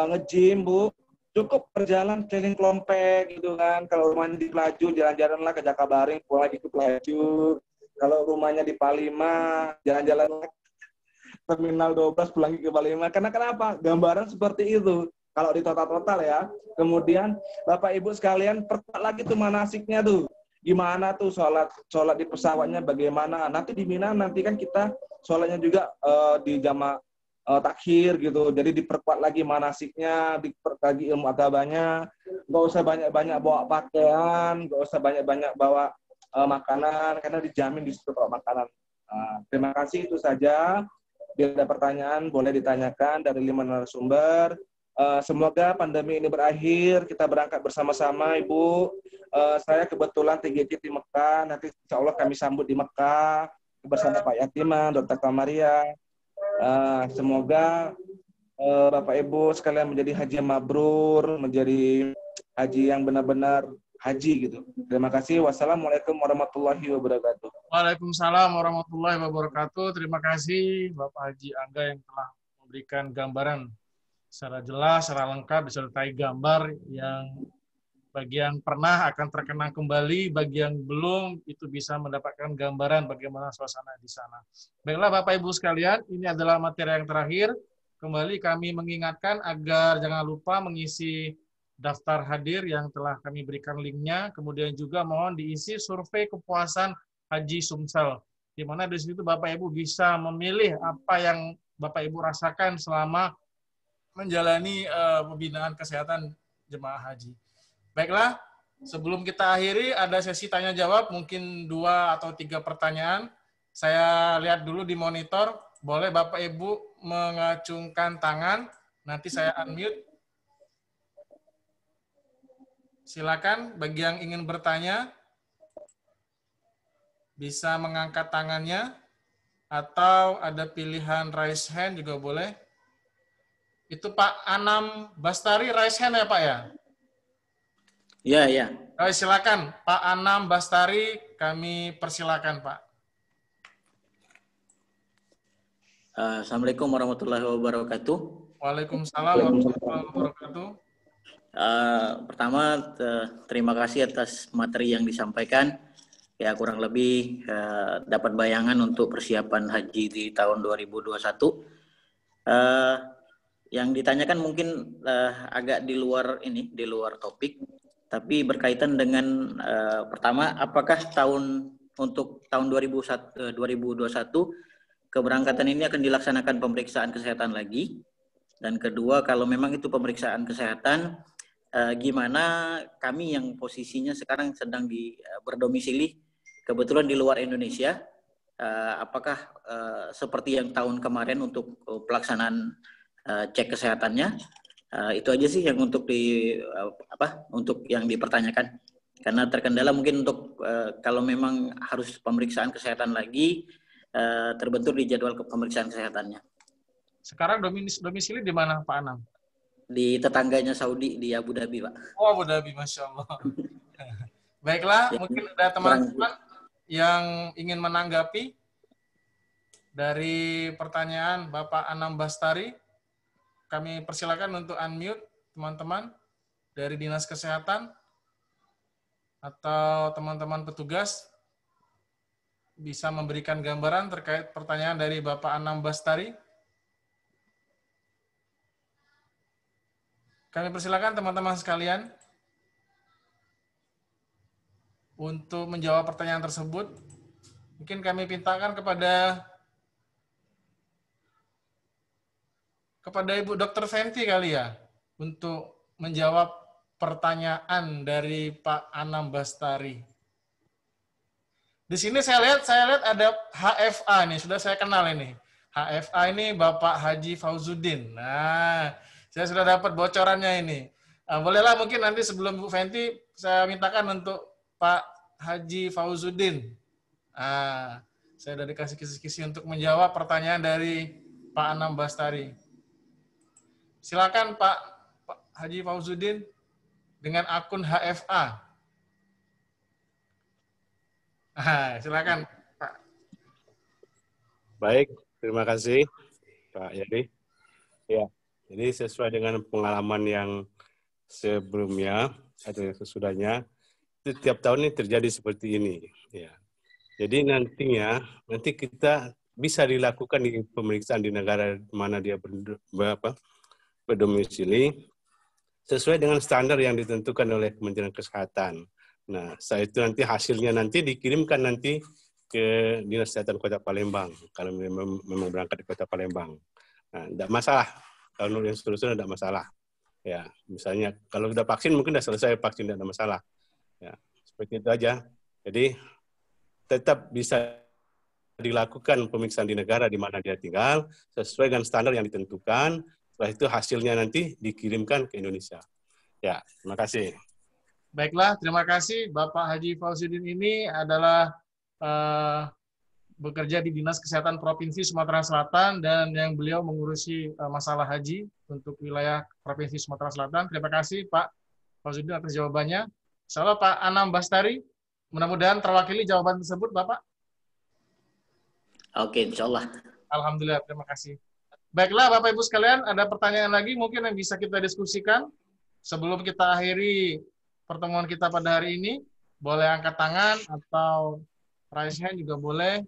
nge-gym, Bu. Cukup berjalan keliling Klompek gitu kan. Kalau rumahnya di Pelaju, jalan-jalan lah ke Jakabaring, pulang lagi ke Pelaju. Kalau rumahnya di Palima, jalan-jalan Terminal 12 pulang ke Palima. Karena kenapa? Gambaran seperti itu. Kalau di total ya. Kemudian Bapak Ibu sekalian perkuat lagi tuh manasiknya tuh. Gimana tuh sholat di pesawatnya bagaimana? Nanti di Mina nanti kan kita sholatnya juga di jamaah takhir gitu. Jadi diperkuat lagi manasiknya, diperkuat lagi ilmu agamanya. Nggak usah banyak-banyak bawa pakaian, nggak usah banyak-banyak bawa makanan karena dijamin di situ bawa makanan. Terima kasih, itu saja. Bila ada pertanyaan, boleh ditanyakan dari 5 narasumber. Semoga pandemi ini berakhir, kita berangkat bersama-sama, Ibu. Saya kebetulan TGK di Mekah, nanti insya Allah kami sambut di Mekah bersama Pak Yatiman, Dr. Kamaria. Semoga Bapak Ibu sekalian menjadi haji yang mabrur, menjadi haji yang benar-benar haji gitu. Terima kasih. Wassalamualaikum warahmatullahi wabarakatuh. Waalaikumsalam warahmatullahi wabarakatuh. Terima kasih Bapak Haji Angga yang telah memberikan gambaran secara jelas, secara lengkap, disertai gambar yang bagi yang pernah akan terkenang kembali, bagi yang belum itu bisa mendapatkan gambaran bagaimana suasana di sana. Baiklah Bapak Ibu sekalian, ini adalah materi yang terakhir. Kembali kami mengingatkan agar jangan lupa mengisi daftar hadir yang telah kami berikan linknya, kemudian juga mohon diisi survei kepuasan Haji Sumsel, di mana di situ Bapak Ibu bisa memilih apa yang Bapak Ibu rasakan selama menjalani pembinaan kesehatan jemaah haji. Baiklah, sebelum kita akhiri ada sesi tanya jawab, mungkin 2 atau 3 pertanyaan. Saya lihat dulu di monitor, boleh Bapak Ibu mengacungkan tangan, nanti saya unmute. Silakan bagi yang ingin bertanya bisa mengangkat tangannya atau ada pilihan raise hand juga boleh. Itu Pak Anam Bastari raise hand ya Pak ya? Iya, iya. Silakan Pak Anam Bastari, kami persilakan Pak. Assalamualaikum warahmatullahi wabarakatuh. Waalaikumsalam warahmatullahi wabarakatuh. Pertama, terima kasih atas materi yang disampaikan. Ya, kurang lebih dapat bayangan untuk persiapan haji di tahun 2021. Yang ditanyakan mungkin agak di luar topik, tapi berkaitan dengan pertama, apakah untuk tahun 2021 keberangkatan ini akan dilaksanakan pemeriksaan kesehatan lagi? Dan kedua, kalau memang itu pemeriksaan kesehatan, gimana kami yang posisinya sekarang sedang berdomisili kebetulan di luar Indonesia, apakah seperti yang tahun kemarin untuk pelaksanaan cek kesehatannya, Itu aja sih yang untuk untuk yang dipertanyakan. Karena terkendala mungkin untuk kalau memang harus pemeriksaan kesehatan lagi, terbentur di jadwal pemeriksaan kesehatannya. Sekarang domisili di mana Pak Anam? Di tetangganya Saudi, di Abu Dhabi, Pak. Oh, Abu Dhabi, Masya Allah. Baiklah, Ya, mungkin ada teman-teman yang ingin menanggapi dari pertanyaan Bapak Anam Bastari. Kami persilakan untuk unmute teman-teman dari Dinas Kesehatan atau teman-teman petugas bisa memberikan gambaran terkait pertanyaan dari Bapak Anam Bastari. Kami persilakan teman-teman sekalian untuk menjawab pertanyaan tersebut. Mungkin kami pintakan kepada Ibu Dr. Fenty kali ya, untuk menjawab pertanyaan dari Pak Anam Bastari. Di sini saya lihat ada HFA nih, sudah saya kenal ini. HFA ini Bapak Haji Fauzuddin. Nah, saya sudah dapat bocorannya ini. Bolehlah mungkin nanti sebelum Bu Fenty, saya mintakan untuk Pak Haji Fauzuddin. Saya sudah dikasih kisi-kisi untuk menjawab pertanyaan dari Pak Anam Bastari. Silakan Pak Haji Fauzuddin dengan akun HFA. Silakan Pak. Baik, terima kasih Pak Yadi. Ya, jadi sesuai dengan pengalaman yang sebelumnya atau yang sesudahnya, setiap tahun ini terjadi seperti ini. Ya. Jadi nanti kita bisa dilakukan di pemeriksaan di negara mana dia berdomisili sesuai dengan standar yang ditentukan oleh Kementerian Kesehatan. Nah, setelah itu nanti hasilnya nanti dikirimkan nanti ke Dinas Kesehatan Kota Palembang kalau memang berangkat di Kota Palembang. Nah, tidak masalah. Kalau yang seterusnya tidak masalah. Ya, misalnya kalau sudah vaksin mungkin sudah selesai vaksin, tidak ada masalah. Ya, seperti itu aja. Jadi tetap bisa dilakukan pemeriksaan di negara di mana dia tinggal sesuai dengan standar yang ditentukan. Setelah itu hasilnya nanti dikirimkan ke Indonesia. Ya, terima kasih. Baiklah, terima kasih. Bapak Haji Fauzuddin ini adalah bekerja di Dinas Kesehatan Provinsi Sumatera Selatan dan yang beliau mengurusi masalah haji untuk wilayah Provinsi Sumatera Selatan. Terima kasih Pak Fauzuddin atas jawabannya. Insyaallah Pak Anam Bastari, mudah-mudahan terwakili jawaban tersebut Bapak. Oke, insyaallah. Alhamdulillah, terima kasih. Baiklah Bapak Ibu sekalian, ada pertanyaan lagi mungkin yang bisa kita diskusikan sebelum kita akhiri pertemuan kita pada hari ini. Boleh angkat tangan atau raise hand juga boleh.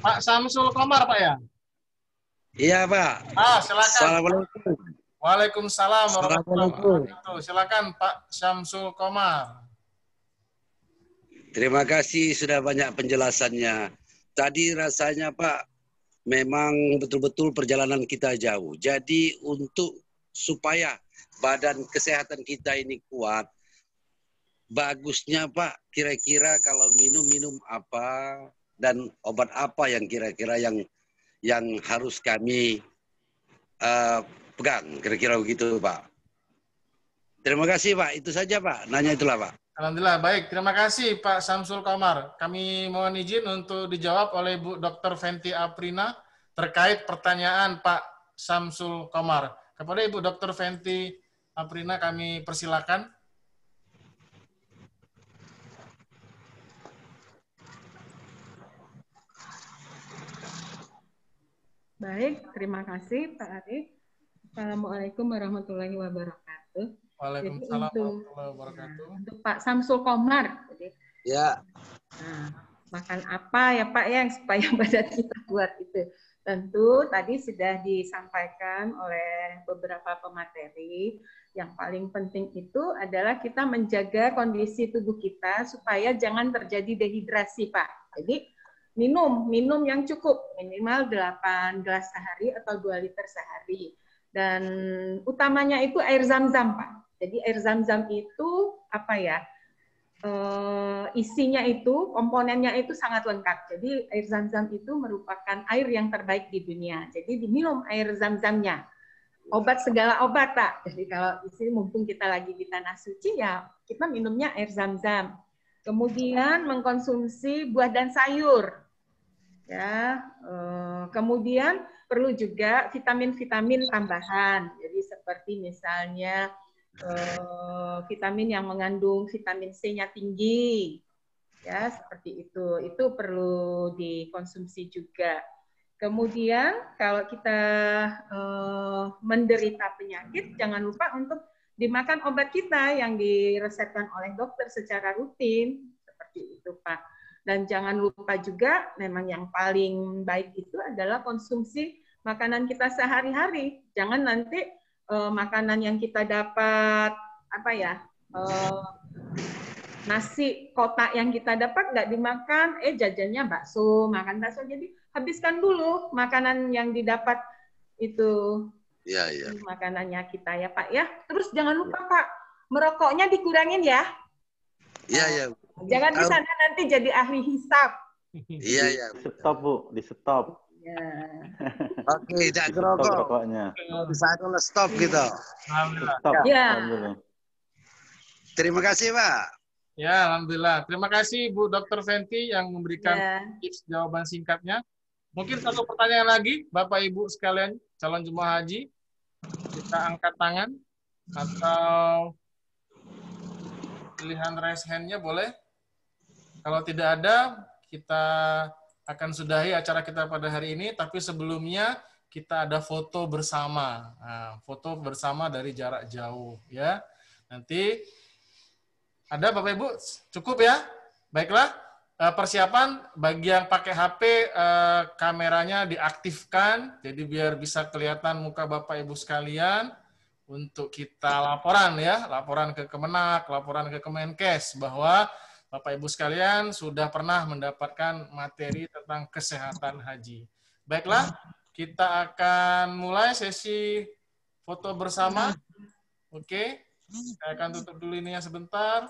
Pak Samsul Komar, Pak ya? Iya, Pak. Silakan. Assalamualaikum. Waalaikumsalam warahmatullahi wabarakatuh. Silakan Pak Samsul Komar. Terima kasih sudah banyak penjelasannya. Tadi rasanya Pak, memang betul-betul perjalanan kita jauh. Jadi supaya badan kesehatan kita ini kuat, bagusnya Pak, kira-kira kalau minum apa dan obat apa yang kira-kira yang harus kami pegang, kira-kira begitu Pak. Terima kasih Pak, itu saja Pak, nanya itulah Pak. Alhamdulillah, baik. Terima kasih Pak Samsul Komar. Kami mohon izin untuk dijawab oleh Bu Dr. Fenty Aprina terkait pertanyaan Pak Samsul Komar. Kepada Ibu Dr. Fenty Aprina kami persilakan. Baik, terima kasih Pak Arif. Assalamualaikum warahmatullahi wabarakatuh. Waalaikumsalam warahmatullahi wabarakatuh. Untuk Pak Samsul Komar. Ya. Nah, makan apa ya Pak yang supaya badan kita kuat itu? Tentu tadi sudah disampaikan oleh beberapa pemateri. Yang paling penting itu adalah kita menjaga kondisi tubuh kita supaya jangan terjadi dehidrasi, Pak. Jadi minum yang cukup, minimal 8 gelas sehari atau 2 liter sehari. Dan utamanya itu air zam-zam, Pak. Jadi air zam-zam itu apa ya? Isinya itu, komponennya itu sangat lengkap. Jadi air zam-zam itu merupakan air yang terbaik di dunia. Jadi diminum air zam-zamnya. obat segala obat, Pak. Jadi kalau di sini mumpung kita lagi di tanah suci, ya kita minumnya air zam-zam. Kemudian mengkonsumsi buah dan sayur. Ya, kemudian perlu juga vitamin-vitamin tambahan. Jadi seperti misalnya vitamin yang mengandung vitamin C-nya tinggi. Ya, seperti itu. Itu perlu dikonsumsi juga. Kemudian kalau kita menderita penyakit, jangan lupa untuk dimakan obat kita yang diresepkan oleh dokter secara rutin. Seperti itu, Pak. Dan jangan lupa juga, memang yang paling baik itu adalah konsumsi makanan kita sehari-hari. Jangan nanti makanan yang kita dapat, nasi kotak yang kita dapat nggak dimakan, jajannya bakso, makan bakso. Jadi habiskan dulu makanan yang didapat itu. Iya, iya. Makanannya kita ya, Pak ya. Terus jangan lupa, Pak, merokoknya dikurangin ya. Iya, iya. Jangan di sana nanti jadi ahli hisab. Iya, iya. Di stop, Bu, di stop. Ya. Oke, tidak ngerokok. Rokoknya. Di sana stop gitu. Stop. Ya. Alhamdulillah. Terima kasih, Pak. Ya, alhamdulillah. Terima kasih Bu Dr. Fenty yang memberikan tips jawaban singkatnya. Mungkin satu pertanyaan lagi, Bapak Ibu sekalian, calon jemaah haji. Kita angkat tangan atau pilihan raise hand-nya boleh. Kalau tidak ada, kita akan sudahi acara kita pada hari ini. Tapi sebelumnya kita ada foto bersama. Nah, foto bersama dari jarak jauh, ya. Nanti ada Bapak Ibu? Cukup ya? Baiklah, persiapan bagi yang pakai HP, kameranya diaktifkan, jadi biar bisa kelihatan muka Bapak Ibu sekalian untuk kita laporan ya, laporan ke Kemenak, laporan ke Kemenkes, bahwa Bapak Ibu sekalian sudah pernah mendapatkan materi tentang kesehatan haji. Baiklah, kita akan mulai sesi foto bersama. Oke. Saya akan tutup dulu ininya sebentar.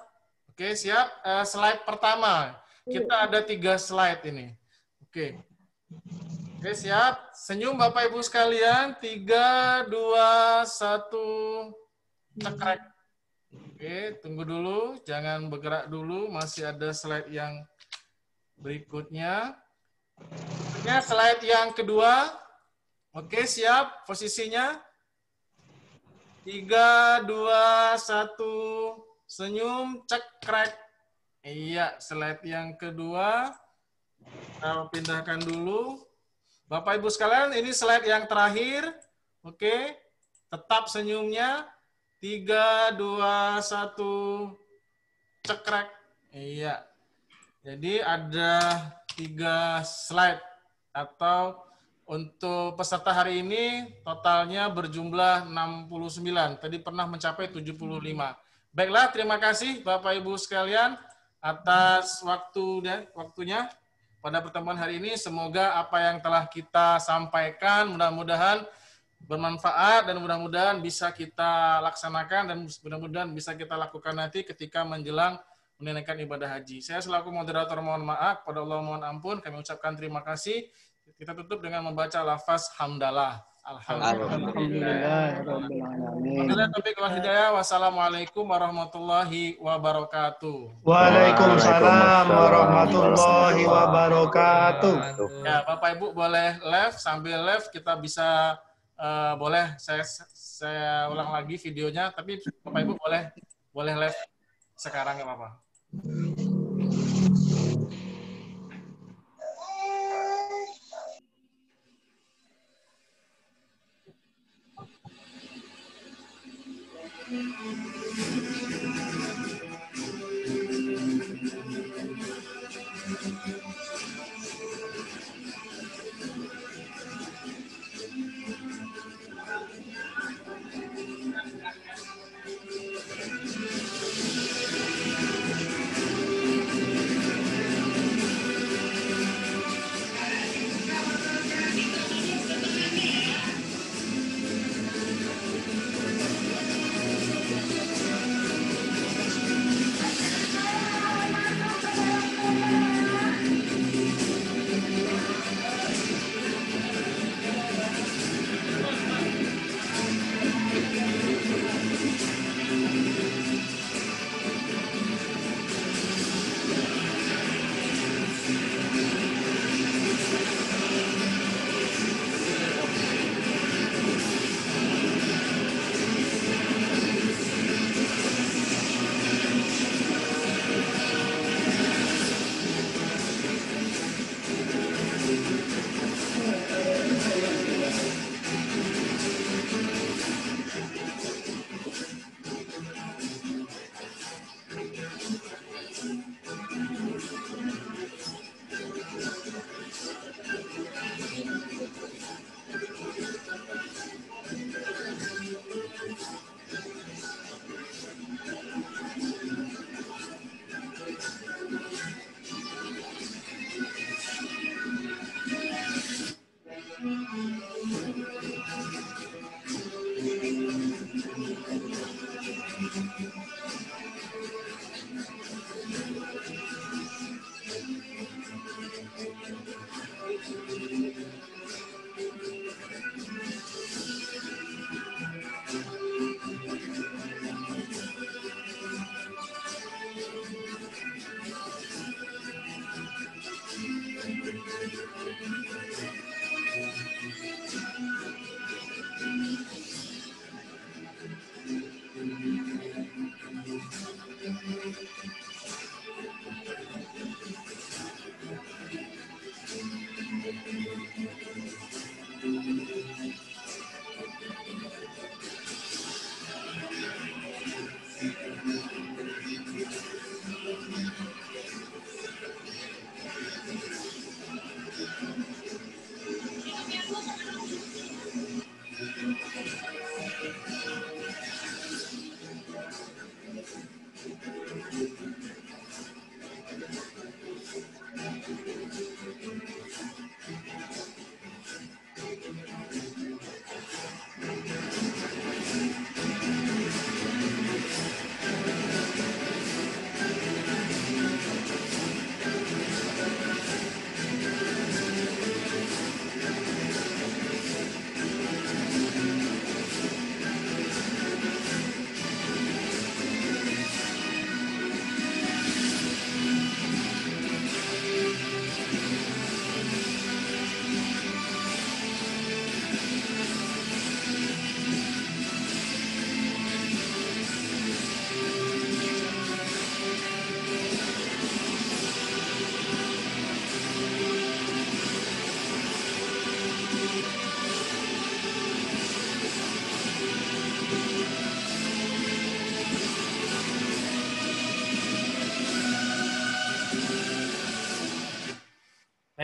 Oke, siap. Slide pertama. Kita ada 3 slide ini. Oke. Oke, siap. Senyum Bapak Ibu sekalian. 3, 2, 1. Cekrek. Oke, tunggu dulu. Jangan bergerak dulu. Masih ada slide yang berikutnya. Ini slide yang kedua. Oke, siap. Posisinya. 3, 2, 1, senyum, cekrek. Iya, slide yang kedua. Kita pindahkan dulu. Bapak Ibu sekalian, ini slide yang terakhir. Oke, tetap senyumnya. 3, 2, 1, cekrek. Iya. Jadi ada 3 slide atau untuk peserta hari ini totalnya berjumlah 69. Tadi pernah mencapai 75. Baiklah, terima kasih Bapak Ibu sekalian atas waktunya pada pertemuan hari ini. Semoga apa yang telah kita sampaikan mudah-mudahan bermanfaat dan mudah-mudahan bisa kita laksanakan dan mudah-mudahan bisa kita lakukan nanti ketika menjelang menunaikan ibadah haji. Saya selaku moderator mohon maaf, pada Allah mohon ampun. Kami ucapkan terima kasih. Kita tutup dengan membaca lafaz hamdalah. Alhamdulillah. Wassalamualaikum warahmatullahi wabarakatuh. Waalaikumsalam warahmatullahi wabarakatuh. Ya, Bapak Ibu boleh live, sambil live kita bisa boleh saya ulang lagi videonya, tapi Bapak Ibu boleh live sekarang nggak apa-apa.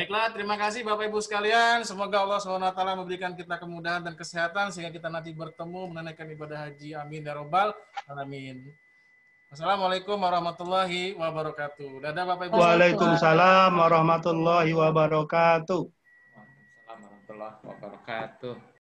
Baiklah, terima kasih Bapak Ibu sekalian. Semoga Allah SWT memberikan kita kemudahan dan kesehatan sehingga kita nanti bertemu menunaikan ibadah haji. Amin ya robbal alamin. Assalamualaikum warahmatullahi wabarakatuh. Dadah Bapak Ibu. Waalaikumsalam warahmatullahi wabarakatuh. Waalaikumsalam warahmatullahi wabarakatuh.